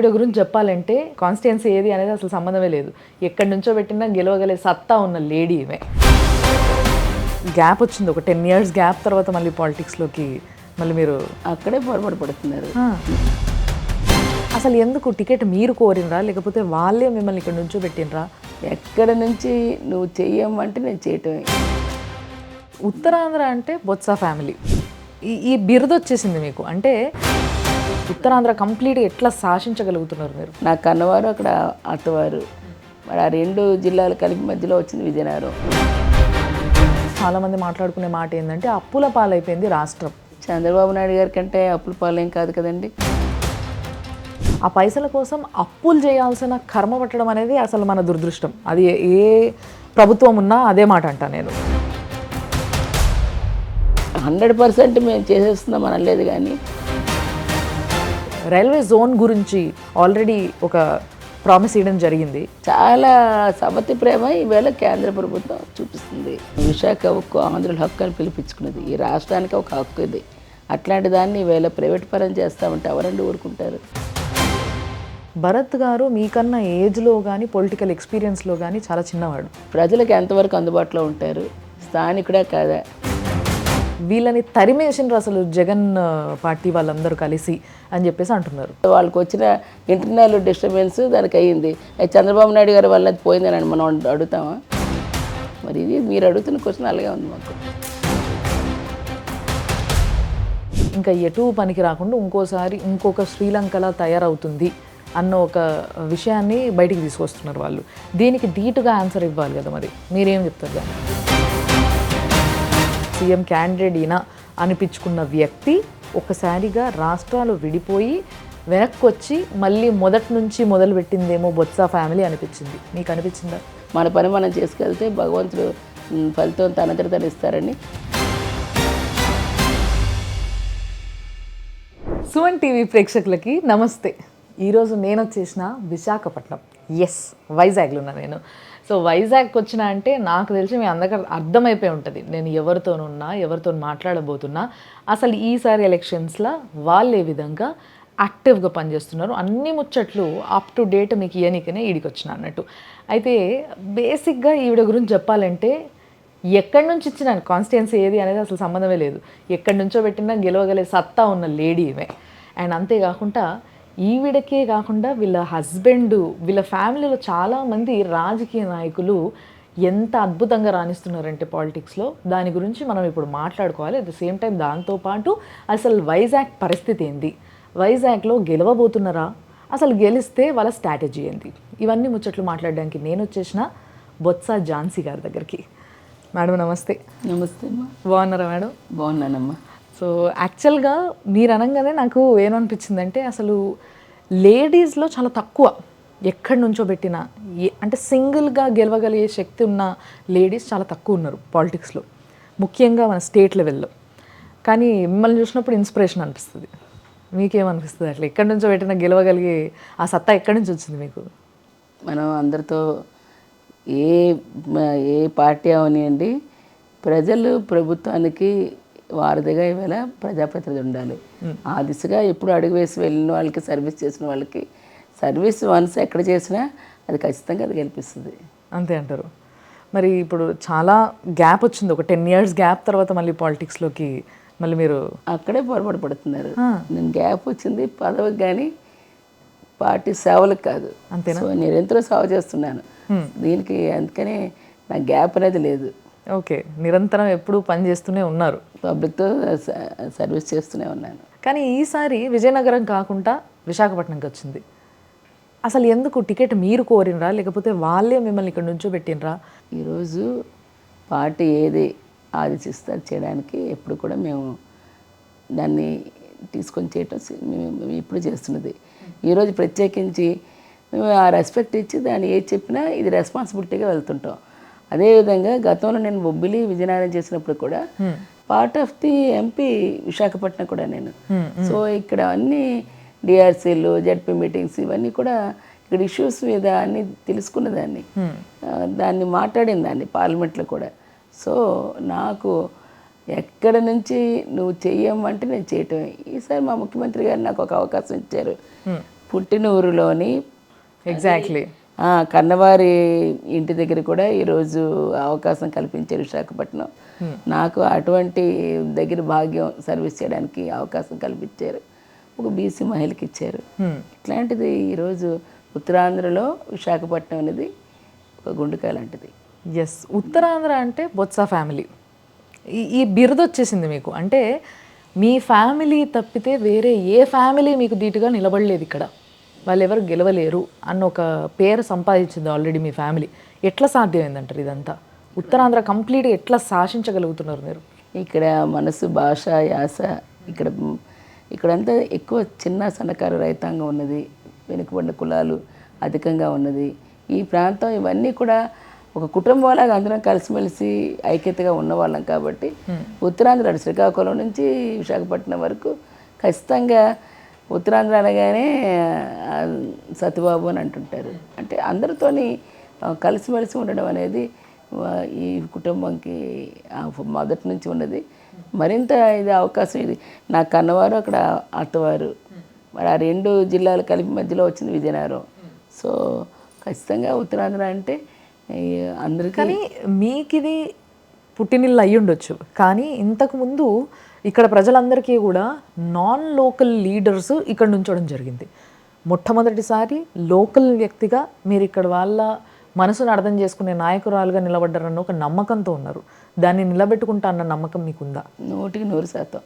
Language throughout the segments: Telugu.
ఈవిడ గురించి చెప్పాలంటే కాన్స్టిట్యున్సీ ఏది అనేది అసలు సంబంధమే లేదు. ఎక్కడి నుంచో పెట్టినా గెలవగలే సత్తా ఉన్న లేడీ ఈమె. గ్యాప్ వచ్చింది, ఒక 10 years గ్యాప్ తర్వాత మళ్ళీ పాలిటిక్స్లోకి మళ్ళీ మీరు అక్కడే పొరపాటు పడుతున్నారు. అసలు ఎందుకు టికెట్ మీరు కోరినరా లేకపోతే వాళ్ళే మిమ్మల్ని ఇక్కడ నుంచో పెట్టినరా? ఎక్కడ నుంచి నువ్వు చెయ్యమంటే నేను చేయటమే. ఉత్తరాంధ్ర అంటే బొత్స ఫ్యామిలీ, ఈ బిరుదు వచ్చేసింది మీకు. అంటే ఉత్తరాంధ్ర కంప్లీట్గా ఎట్లా శాసించగలుగుతున్నారు మీరు? నా కన్నవారు అక్కడ అత్తవారు, మరి ఆ 2 జిల్లాలు కలిపి మధ్యలో వచ్చింది విజయనగరం. చాలామంది మాట్లాడుకునే మాట ఏంటంటే అప్పుల పాలైపోయింది రాష్ట్రం. చంద్రబాబు నాయుడు గారి కంటే అప్పుల పాలేం కాదు కదండి. ఆ పైసల కోసం అప్పులు చేయాల్సిన కర్మ పట్టడం అనేది అసలు మన దురదృష్టం. అది ఏ ప్రభుత్వం ఉన్నా అదే మాట అంటా నేను. 100% మేము చేసేస్తున్నాం అనలేదు, కానీ రైల్వే జోన్ గురించి ఆల్రెడీ ఒక ప్రామిస్ ఇవ్వడం జరిగింది. చాలా సమతి ప్రేమ ఈవేళ కేంద్ర ప్రభుత్వం చూపిస్తుంది. విశాఖ ఉక్కు ఆంధ్రుల హక్కు అని పిలిపించుకున్నది. ఈ రాష్ట్రానికి ఒక హక్కు ఇది. అట్లాంటి దాన్ని ఈవేళ ప్రైవేట్ పరం చేస్తామంటే ఎవరండి ఊరుకుంటారు? భరత్ గారు మీకన్నా ఏజ్లో కానీ పొలిటికల్ ఎక్స్పీరియన్స్లో కానీ చాలా చిన్నవాడు. ప్రజలకు ఎంతవరకు అందుబాటులో ఉంటారు? స్థానికుడా కాదా? వీళ్ళని తరిమేసినారు అసలు జగన్ పార్టీ వాళ్ళందరూ కలిసి అని చెప్పేసి అంటున్నారు. వాళ్ళకి వచ్చిన ఇంటర్నల్ డిస్టర్బెన్స్ దానికి అయ్యింది. చంద్రబాబు నాయుడు గారి వల్ల పోయిందని మనం అడుగుతామా? మరి ఇది మీరు అడుగుతున్న క్వశ్చన్ అలాగే ఉంది మాకు. ఇంకా ఎటు పనికి రాకుండా ఇంకొక శ్రీలంకలా తయారవుతుంది అన్న ఒక విషయాన్ని బయటికి తీసుకొస్తున్నారు వాళ్ళు. దీనికి ధీటుగా ఆన్సర్ ఇవ్వాలి కదా, మరి మీరేం చెప్తారు? కానీ సీఎం క్యాండిడేట్ ఈయన అనిపించుకున్న వ్యక్తి ఒక్కసారిగా రాష్ట్రాలు విడిపోయి వెనక్కి వచ్చి మళ్ళీ మొదటి నుంచి మొదలుపెట్టిందేమో బొత్స ఫ్యామిలీ అనిపించింది. మీకు అనిపించిందా? మన పని మనం చేసుకెళ్తే భగవంతుడు ఫలితం తనంతట తను ఇస్తారని. సుమన్ టీవీ ప్రేక్షకులకి నమస్తే. ఈరోజు నేను వచ్చేసిన విశాఖపట్నం, వైజాగ్లో ఉన్నా నేను. సో వైజాగ్కి వచ్చిన అంటే నాకు తెలిసి మీ అందరికీ అర్థమైపోయి ఉంటుంది నేను ఎవరితో మాట్లాడబోతున్నా. అసలు ఈసారి ఎలక్షన్స్లో వాళ్ళు ఏ విధంగా యాక్టివ్గా పనిచేస్తున్నారు అన్ని ముచ్చట్లు అప్ టు డేట్ మీకు ఇయనికనే ఈడికి వచ్చిన అన్నట్టు. అయితే బేసిక్గా ఈవిడ గురించి చెప్పాలంటే ఎక్కడి నుంచి ఇచ్చిన కాన్స్టిట్యున్సీ ఏది అనేది అసలు సంబంధమే లేదు. ఎక్కడి నుంచో పెట్టినా గెలవగలే సత్తా ఉన్న లేడీ ఈమె. అండ్ అంతేకాకుండా ఈవిడకే కాకుండా వీళ్ళ హస్బెండ్, వీళ్ళ ఫ్యామిలీలో చాలామంది రాజకీయ నాయకులు ఎంత అద్భుతంగా రాణిస్తున్నారంటే పాలిటిక్స్లో, దాని గురించి మనం ఇప్పుడు మాట్లాడుకోవాలి. అట్ ద సేమ్ టైం దాంతోపాటు అసలు వైజాగ్ పరిస్థితి ఏంది, వైజాగ్లో గెలవబోతున్నారా, అసలు గెలిస్తే వాళ్ళ స్ట్రాటజీ ఏంది, ఇవన్నీ ముచ్చట్లు మాట్లాడడానికి నేను వచ్చేసిన బొత్స ఝాన్సీ గారి దగ్గరికి. మేడం నమస్తే. నమస్తే అమ్మా. బాగున్నారా మేడం? బాగున్నానమ్మా. సో యాక్చువల్గా మీరు అనగానే నాకు ఏమనిపించిందంటే అసలు లేడీస్లో చాలా తక్కువ ఎక్కడి నుంచో పెట్టిన అంటే సింగిల్గా గెలవగలిగే శక్తి ఉన్న లేడీస్ చాలా తక్కువ ఉన్నారు పాలిటిక్స్లో, ముఖ్యంగా మన స్టేట్ లెవెల్లో. కానీ మిమ్మల్ని చూసినప్పుడు ఇన్స్పిరేషన్ అనిపిస్తుంది. మీకేమనిపిస్తుంది? అట్లా ఎక్కడి నుంచో పెట్టిన గెలవగలిగే ఆ సత్తా ఎక్కడి నుంచి వచ్చింది మీకు? మనం అందరితో ఏ పార్టీ అవనివ్వండి, ప్రజలు ప్రభుత్వానికి వారధిగా ఈవేళ ప్రజాప్రతినిధి ఉండాలి. ఆ దిశగా ఎప్పుడు అడుగు వేసి వెళ్ళిన వాళ్ళకి, సర్వీస్ చేసిన వాళ్ళకి, సర్వీస్ వన్స్ ఎక్కడ చేసినా అది ఖచ్చితంగా అది గెలిపిస్తుంది. అంతే అంటారు. మరి ఇప్పుడు చాలా గ్యాప్ వచ్చింది, ఒక 10 years గ్యాప్ తర్వాత మళ్ళీ పాలిటిక్స్లోకి మళ్ళీ మీరు అక్కడే పొరపాటు పడుతున్నారు. నేను గ్యాప్ వచ్చింది పదవికి కానీ పార్టీ సేవలకు కాదు. అంతేనా? సో నిరంతరం సేవ చేస్తున్నాను దీనికి, అందుకనే నా గ్యాప్ అనేది లేదు. ఓకే, నిరంతరం ఎప్పుడు పని చేస్తూనే ఉన్నారు, పబ్లిక్తో సర్వీస్ చేస్తూనే ఉన్నాను. కానీ ఈసారి విజయనగరం కాకుండా విశాఖపట్నంకి వచ్చింది. అసలు ఎందుకు టికెట్ మీరు కోరినరా లేకపోతే వాళ్ళే మిమ్మల్ని ఇక్కడ నుంచో పెట్టినరా? ఈరోజు పార్టీ ఏది ఆదేశిస్తే చేయడానికి ఎప్పుడు కూడా మేము దాన్ని తీసుకొని చేయటం మేము ఇప్పుడు చేస్తున్నది. ఈరోజు ప్రత్యేకించి మేము ఆ రెస్పెక్ట్ ఇచ్చి దాన్ని ఏది చెప్పినా ఇది రెస్పాన్సిబిలిటీగా వెళ్తుంటాం. అదేవిధంగా గతంలో నేను బొబ్బిలి విజయనగరం చేసినప్పుడు కూడా part of the MP Visakhapatnam కూడా నేను. సో ఇక్కడ అన్ని డిఆర్సీలు, జెడ్పీ మీటింగ్స్ ఇవన్నీ కూడా ఇక్కడ ఇష్యూస్ మీద అన్ని తెలుసుకున్నదాన్ని, దాన్ని మాట్లాడిన దాన్ని పార్లమెంట్లో కూడా. సో నాకు ఎక్కడ నుంచి నువ్వు చెయ్యమంటే నేను చేయటమే. ఈసారి మా ముఖ్యమంత్రి గారు నాకు ఒక అవకాశం ఇచ్చారు. పుట్టిన ఊరిలోని ఎగ్జాక్ట్లీ. కన్నవారి ఇంటి దగ్గర కూడా ఈరోజు అవకాశం కల్పించారు విశాఖపట్నం. నాకు అటువంటి దగ్గర భాగ్యం సర్వీస్ చేయడానికి అవకాశం కల్పించారు. ఒక బీసీ మహిళకి ఇచ్చారు. ఇట్లాంటిది ఈరోజు ఉత్తరాంధ్రలో విశాఖపట్నం అనేది ఒక గుండెకాయ లాంటిది. ఎస్, ఉత్తరాంధ్ర అంటే బొత్స ఫ్యామిలీ. ఈ బిరుదు వచ్చేసింది మీకు. అంటే మీ ఫ్యామిలీ తప్పితే వేరే ఏ ఫ్యామిలీ మీకు ధీటుగా నిలబడలేదు ఇక్కడ, వాళ్ళు ఎవరు గెలవలేరు అన్న ఒక పేరు సంపాదించింది ఆల్రెడీ మీ ఫ్యామిలీ. ఎట్లా సాధ్యమైందంటారు ఇదంతా? ఉత్తరాంధ్ర కంప్లీట్గా ఎట్లా శాసించగలుగుతున్నారు మీరు? ఇక్కడ మనసు, భాష, యాస, ఇక్కడంతా ఎక్కువ చిన్న సన్నకారు రైతాంగం ఉన్నది, వెనుకబడిన కులాలు అధికంగా ఉన్నది ఈ ప్రాంతం. ఇవన్నీ కూడా ఒక కుటుంబంలాగా అందరం కలిసిమెలిసి ఐక్యతగా ఉన్నవాళ్ళం కాబట్టి ఉత్తరాంధ్ర శ్రీకాకుళం నుంచి విశాఖపట్నం వరకు ఖచ్చితంగా ఉత్తరాంధ్ర అనగానే సత్యబాబు అని అంటుంటారు. అంటే అందరితోని కలిసిమెలిసి ఉండడం అనేది ఈ కుటుంబంకి మొదటి నుంచి ఉన్నది. మరింత ఇది అవకాశం. ఇది నా కన్నవారు, అక్కడ అత్తవారు, మరి ఆ 2 జిల్లాలు కలిపి మధ్యలో వచ్చింది విజయనగరం. సో ఖచ్చితంగా ఉత్తరాంధ్ర అంటే అందరికీ. కానీ మీకు ఇది పుట్టినిల్లు అయ్యి ఉండొచ్చు, కానీ ఇంతకుముందు ఇక్కడ ప్రజలందరికీ కూడా నాన్ లోకల్ లీడర్స్ ఇక్కడ నుంచోవడం జరిగింది. మొట్టమొదటిసారి లోకల్ వ్యక్తిగా మీరు ఇక్కడ వాళ్ళ మనసును అర్థం చేసుకునే నాయకురాలుగా నిలబడ్డారన్న ఒక నమ్మకంతో ఉన్నారు. దాన్ని నిలబెట్టుకుంటా అన్న నమ్మకం మీకుందా? 100%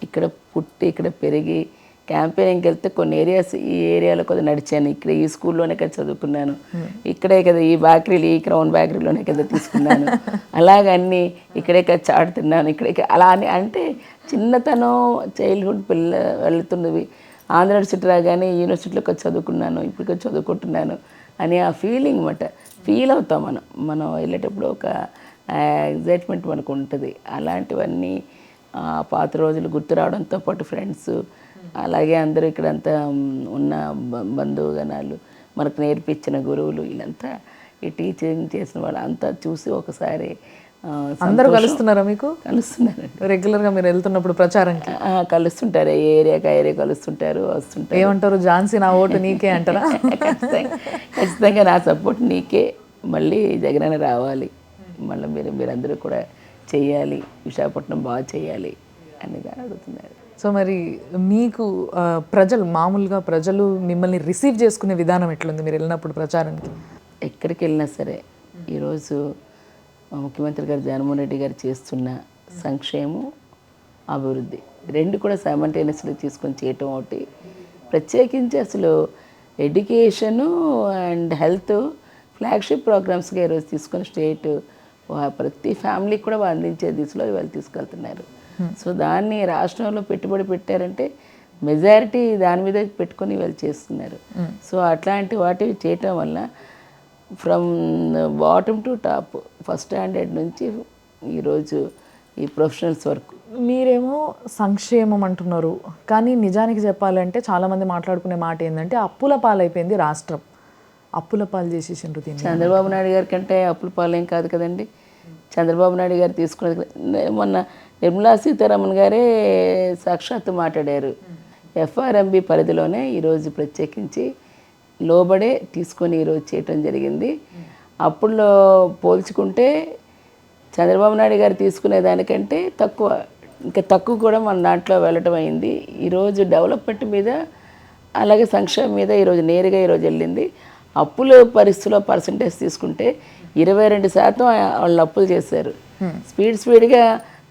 ఇక్కడ పుట్టి ఇక్కడ పెరిగి క్యాంపెయినింగ్కి వెళ్తే కొన్ని ఏరియాస్, ఈ ఏరియాలో కొద్దిగా నడిచాను. ఇక్కడ ఈ స్కూల్లోనే కదా చదువుకున్నాను, ఇక్కడే కదా ఈ బేకరీలు, ఈ క్రౌన్ బేకరీలోనే కదా తీసుకున్నాను, అలాగన్నీ ఇక్కడే కదా చాటు తిన్నాను, ఇక్కడే అలా అని. అంటే చిన్నతనం చైల్డ్హుడ్ వెళ్తున్నవి ఆంధ్ర యూనివర్సిటీ రాగానే యూనివర్సిటీలోకి వచ్చి చదువుకున్నాను, ఇప్పటికి చదువుకుంటున్నాను అని ఆ ఫీలింగ్ మాట ఫీల్ అవుతాం మనం వెళ్ళేటప్పుడు. ఒక ఎగ్జైట్మెంట్ మనకు ఉంటుంది. అలాంటివన్నీ పాత రోజులు గుర్తు రావడంతో పాటు ఫ్రెండ్స్, అలాగే అందరూ ఇక్కడంతా ఉన్న బంధువుగణాలు, మనకు నేర్పించిన గురువులు, వీళ్ళంతా ఈ టీచింగ్ చేసిన వాళ్ళు అంతా చూసి ఒకసారి అందరూ కలుస్తున్నారా మీకు? కలుస్తున్నారండి. రెగ్యులర్గా మీరు వెళ్తున్నప్పుడు ప్రచారంకి కలుస్తుంటారు. ఏ ఏరియా కలుస్తుంటారు, వస్తుంటారు. ఏమంటారు? ఝాన్సీ నా ఓటు నీకే అంటారా? ఖచ్చితంగా నా సపోర్ట్ నీకే, మళ్ళీ జగనన్న రావాలి, మళ్ళీ మీరందరూ కూడా చెయ్యాలి, విశాఖపట్నం బాగా చేయాలి అనేది అడుగుతున్నారు. సో మరి మీకు ప్రజలు, మామూలుగా ప్రజలు మిమ్మల్ని రిసీవ్ చేసుకునే విధానం ఎట్లుంది మీరు వెళ్ళినప్పుడు ప్రచారానికి? ఎక్కడికి వెళ్ళినా సరే ఈరోజు ముఖ్యమంత్రి గారు జగన్మోహన్ రెడ్డి గారు చేస్తున్న సంక్షేమం, అభివృద్ధి 2 కూడా సైమల్టేనియస్గా తీసుకొని చేయటం ఒకటి. ప్రత్యేకించి అసలు ఎడ్యుకేషను అండ్ హెల్త్ ఫ్లాగ్షిప్ ప్రోగ్రామ్స్గా ఈరోజు తీసుకొని స్టేట్ ప్రతి ఫ్యామిలీకి కూడా అందించే దిశలో వాళ్ళు తీసుకెళ్తున్నారు. సో దాన్ని రాష్ట్రంలో పెట్టుబడి పెట్టారంటే మెజారిటీ దాని మీద పెట్టుకొని వాళ్ళు చేస్తున్నారు. సో అట్లాంటి వాటివి చేయటం వల్ల from bottom to top, first standard నుంచి ఈరోజు ఈ ప్రొఫెషనల్స్ వరకు. మీరేమో సంక్షేమం అంటున్నారు, కానీ నిజానికి చెప్పాలంటే చాలామంది మాట్లాడుకునే మాట ఏంటంటే అప్పుల పాలైపోయింది రాష్ట్రం, అప్పుల పాలు చేసేసిండ్రు దీన్ని. చంద్రబాబు నాయుడు గారి కంటే అప్పుల పాలేం కాదు కదండి. చంద్రబాబు నాయుడు గారు తీసుకున్నది మొన్న నిర్మలా సీతారామన్ గారే సాక్షాత్తు మాట్లాడారు. ఎఫ్ఆర్ఎంబి పరిధిలోనే ఈరోజు ప్రత్యేకించి లోబడే తీసుకొని ఈరోజు చేయటం జరిగింది. అప్పుల్లో పోల్చుకుంటే చంద్రబాబు నాయుడు గారు తీసుకునే దానికంటే ఇంకా తక్కువ కూడా మన దాంట్లో వెళ్ళటం అయింది. ఈరోజు డెవలప్మెంట్ మీద, అలాగే సంక్షేమం మీద ఈరోజు నేరుగా ఈరోజు వెళ్ళింది. అప్పుల పరిస్థితిలో పర్సంటేజ్ తీసుకుంటే 22% వాళ్ళు అప్పులు చేశారు. స్పీడ్గా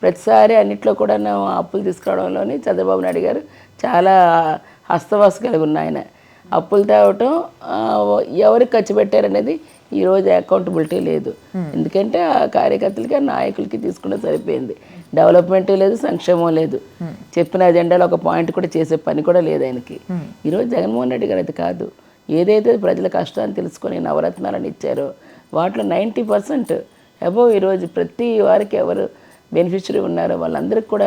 ప్రతిసారి అన్నిట్లో కూడా అప్పులు తీసుకురావడంలోని చంద్రబాబు నాయుడు గారు చాలా హస్తవాసు కలిగి ఉన్న ఆయన. అప్పులు తేవటం, ఎవరికి ఖర్చు పెట్టారనేది ఈరోజు అకౌంటబిలిటీ లేదు. ఎందుకంటే ఆ కార్యకర్తలకి, నాయకులకి తీసుకుంటే సరిపోయింది. డెవలప్మెంట్ లేదు, సంక్షేమం లేదు, చెప్పిన అజెండాలో ఒక పాయింట్ కూడా చేసే పని కూడా లేదు ఆయనకి. ఈరోజు జగన్మోహన్ రెడ్డి గారు అది కాదు. ఏదైతే ప్రజల కష్టాన్ని తెలుసుకొని నవరత్నాలను ఇచ్చారో వాటిలో 90% అబోవ్ ఈరోజు ప్రతి వారికి ఎవరు బెనిఫిషరీ ఉన్నారో వాళ్ళందరికీ కూడా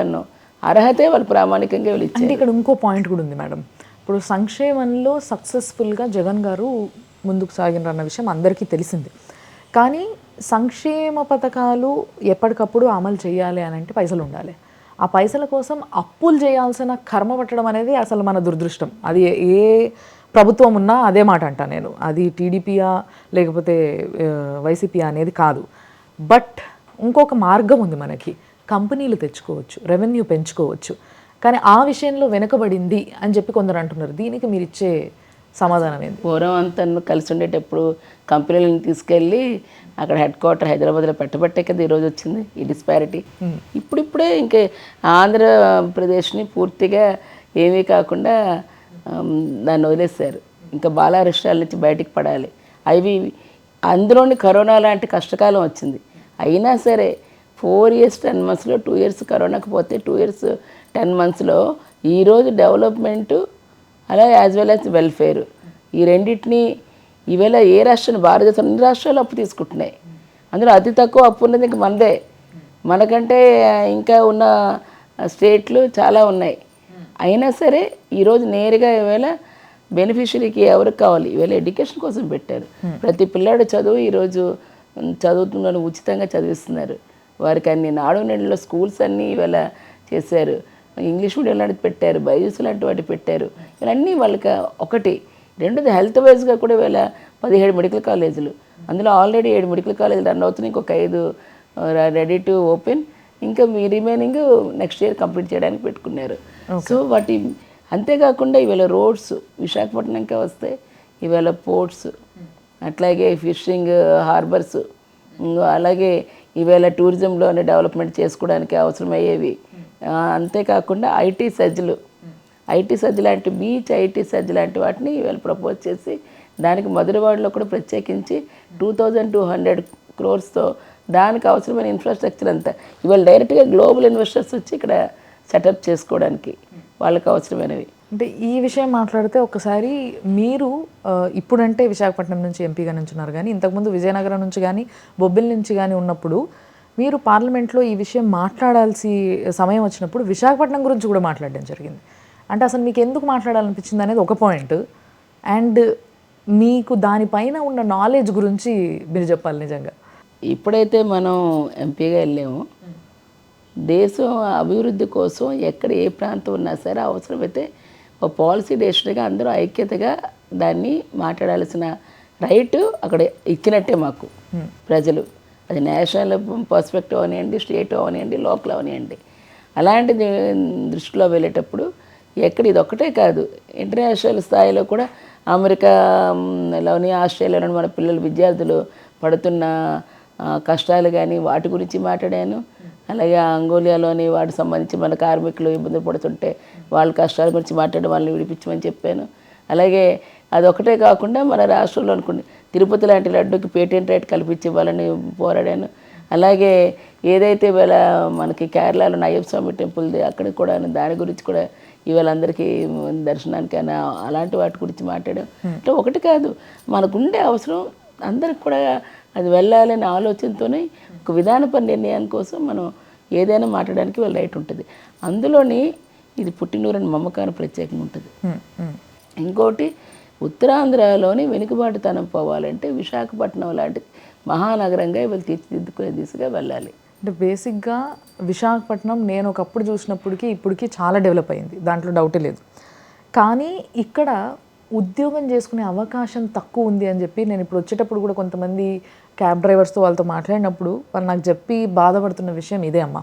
అర్హతే వాళ్ళు ప్రామాణికంగా వీళ్ళు ఇచ్చారు. అంటే ఇక్కడ ఇంకో పాయింట్ కూడా ఉంది మేడం. ఇప్పుడు సంక్షేమంలో సక్సెస్ఫుల్గా జగన్ గారు ముందుకు సాగినారు అన్న విషయం అందరికీ తెలిసింది. కానీ సంక్షేమ పథకాలు ఎప్పటికప్పుడు అమలు చేయాలి అని అంటే పైసలు ఉండాలి. ఆ పైసల కోసం అప్పులు చేయాల్సిన కర్మ పట్టడం అనేది అసలు మన దురదృష్టం. అది ఏ ప్రభుత్వం ఉన్నా అదే మాట అంటా నేను, అది టీడీపీయా లేకపోతే వైసీపీయా అనేది కాదు. బట్ ఇంకొక మార్గం ఉంది మనకి, కంపెనీలు తెచ్చుకోవచ్చు, రెవెన్యూ పెంచుకోవచ్చు. కానీ ఆ విషయంలో వెనుకబడింది అని చెప్పి కొందరు అంటున్నారు. దీనికి మీరు ఇచ్చే సమాధానం ఏంటి? పూర్వం అంతా కలిసి ఉండేటప్పుడు కంపెనీలను తీసుకెళ్ళి అక్కడ హెడ్ క్వార్టర్ హైదరాబాద్లో పెట్టబట్టే కదా ఈరోజు వచ్చింది ఈ డిస్పారిటీ. ఇప్పుడిప్పుడే ఇంకే ఆంధ్రప్రదేశ్ని పూర్తిగా ఏమీ కాకుండా దాన్ని వదిలేశారు. ఇంకా బాలా రెస్టారెంట్ నుంచి బయటికి పడాలి. అవి అందులోని కరోనా లాంటి కష్టకాలం వచ్చింది. అయినా సరే 4 years 10 monthsలో 2 years కరోనాకు పోతే 2 years 10 monthsలో ఈరోజు డెవలప్మెంటు అలాగే యాజ్ వెల్ యాజ్ వెల్ఫేర్, ఈ రెండింటినీ ఈవేళ ఏ రాష్ట్రం, భారతదేశం అన్ని రాష్ట్రాలు అప్పు తీసుకుంటున్నాయి. అందులో అతి తక్కువ అప్పు ఉన్నది ఇంక మనదే. మనకంటే ఇంకా ఉన్న స్టేట్లు చాలా ఉన్నాయి. అయినా సరే ఈరోజు నేరుగా ఈవేళ బెనిఫిషరీకి ఎవరికి కావాలి, ఈవేళ ఎడ్యుకేషన్ కోసం పెట్టారు. ప్రతి పిల్లాడు చదువు ఈరోజు చదువుతున్న ఉచితంగా చదివిస్తున్నారు. వారికి అన్ని నాడు నేడులో స్కూల్స్ అన్నీ ఈవేళ చేశారు. ఇంగ్లీష్ మీడియం లాంటిది పెట్టారు, బైజూస్ లాంటి వాటి పెట్టారు. ఇవన్నీ వాళ్ళకి ఒకటి. రెండోది హెల్త్ వైజ్గా కూడా ఈవేళ 17 మెడికల్ కాలేజీలు, అందులో ఆల్రెడీ 7 మెడికల్ కాలేజీలు రన్ అవుతున్నాయి. ఇంకొక 5 రెడీ టు ఓపెన్. ఇంకా మీ రిమైనింగ్ నెక్స్ట్ ఇయర్ కంప్లీట్ చేయడానికి పెట్టుకున్నారు. సో వాటి అంతేకాకుండా ఈవేళ రోడ్స్ విశాఖపట్నంకే వస్తే ఈవేళ పోర్ట్స్, అట్లాగే ఫిషింగ్ హార్బర్స్, అలాగే ఈవేళ టూరిజంలోనే డెవలప్మెంట్ చేసుకోవడానికి అవసరమయ్యేవి. అంతేకాకుండా ఐటీ సజ్జలు లాంటి బీచ్ ఐటీ సజ్జ లాంటి వాటిని ఈవేళ ప్రపోజ్ చేసి దానికి మధురవాడలో కూడా ప్రత్యేకించి 2200 crores దానికి అవసరమైన ఇన్ఫ్రాస్ట్రక్చర్ అంతా ఇవాళ డైరెక్ట్గా గ్లోబల్ ఇన్వెస్టర్స్ వచ్చి ఇక్కడ సెటప్ చేసుకోవడానికి వాళ్ళకి అవసరమైనవి. అంటే ఈ విషయం మాట్లాడితే ఒకసారి మీరు ఇప్పుడంటే విశాఖపట్నం నుంచి ఎంపీగా నుంచున్నారు, కానీ ఇంతకుముందు విజయనగరం నుంచి కానీ బొబ్బిలి నుంచి కానీ ఉన్నప్పుడు మీరు పార్లమెంట్లో ఈ విషయం మాట్లాడాల్సి సమయం వచ్చినప్పుడు విశాఖపట్నం గురించి కూడా మాట్లాడడం జరిగింది. అంటే అసలు మీకు ఎందుకు మాట్లాడాలనిపించింది అనేది ఒక పాయింట్, అండ్ మీకు దానిపైన ఉన్న నాలెడ్జ్ గురించి మీరు చెప్పాలి. నిజంగా ఇప్పుడైతే మనం ఎంపీగా వెళ్ళాము, దేశం అభివృద్ధి కోసం ఎక్కడ ఏ ప్రాంతం ఉన్నా సరే అవసరమైతే ఒక పాలసీ డెసిషన్గా అందరూ ఐక్యతగా దాన్ని మాట్లాడాల్సిన రైట్ అక్కడ ఇచ్చినట్టే మాకు ప్రజలు. అది నేషనల్ పర్స్పెక్టివ్ అవనివ్వండి, స్టేట్ అవనివ్వండి, లోకల్ అవనివ్వండి. అలాంటి దృష్టిలో వెళ్ళేటప్పుడు ఎక్కడ ఇది ఒక్కటే కాదు, ఇంటర్నేషనల్ స్థాయిలో కూడా అమెరికాలోని ఆస్ట్రేలియాలోని మన పిల్లలు విద్యార్థులు పడుతున్న కష్టాలు కానీ వాటి గురించి మాట్లాడాను. అలాగే అంగోలియాలోని వాటికి సంబంధించి మన కార్మికులు ఇబ్బందులు పడుతుంటే వాళ్ళ కష్టాల గురించి మాట్లాడి వాళ్ళని విడిపించమని చెప్పాను. అలాగే అదొకటే కాకుండా మన రాష్ట్రంలో అనుకోండి తిరుపతి లాంటి లడ్డూకి పేటెంట్ రైట్ కల్పించి వాళ్ళని పోరాడాను. అలాగే ఏదైతే ఇవాళ మనకి కేరళలో అయ్యప్ప స్వామి టెంపుల్ది అక్కడ కూడా దాని గురించి కూడా ఇవాళ అందరికీ దర్శనానికి అలాంటి వాటి గురించి మాట్లాడాం. అంటే ఒకటి కాదు, మనకుండే అవసరం అందరికి కూడా అది వెళ్ళాలనే ఆలోచనతోనే ఒక విధానపర నిర్ణయాని కోసం మనం ఏదైనా మాట్లాడడానికి వాళ్ళ రైట్ ఉంటుంది. అందులోని ఇది పుట్టినూరని మమకారం ప్రత్యేకంగా ఉంటుంది. ఇంకోటి ఉత్తరాంధ్రలోని వెనుకబాటుతనం పోవాలంటే విశాఖపట్నం లాంటి మహానగరంగా ఇవాళ తీర్చిదిద్దుకునే దిశగా వెళ్ళాలి. అంటే బేసిక్గా విశాఖపట్నం నేను ఒకప్పుడు చూసినప్పటికీ ఇప్పటికీ చాలా డెవలప్ అయింది, దాంట్లో డౌటే లేదు. కానీ ఇక్కడ ఉద్యోగం చేసుకునే అవకాశం తక్కువ ఉంది అని చెప్పి నేను ఇప్పుడు వచ్చేటప్పుడు కూడా కొంతమంది క్యాబ్ డ్రైవర్స్తో వాళ్ళతో మాట్లాడినప్పుడు వాళ్ళు నాకు చెప్పి బాధపడుతున్న విషయం ఇదే అమ్మ.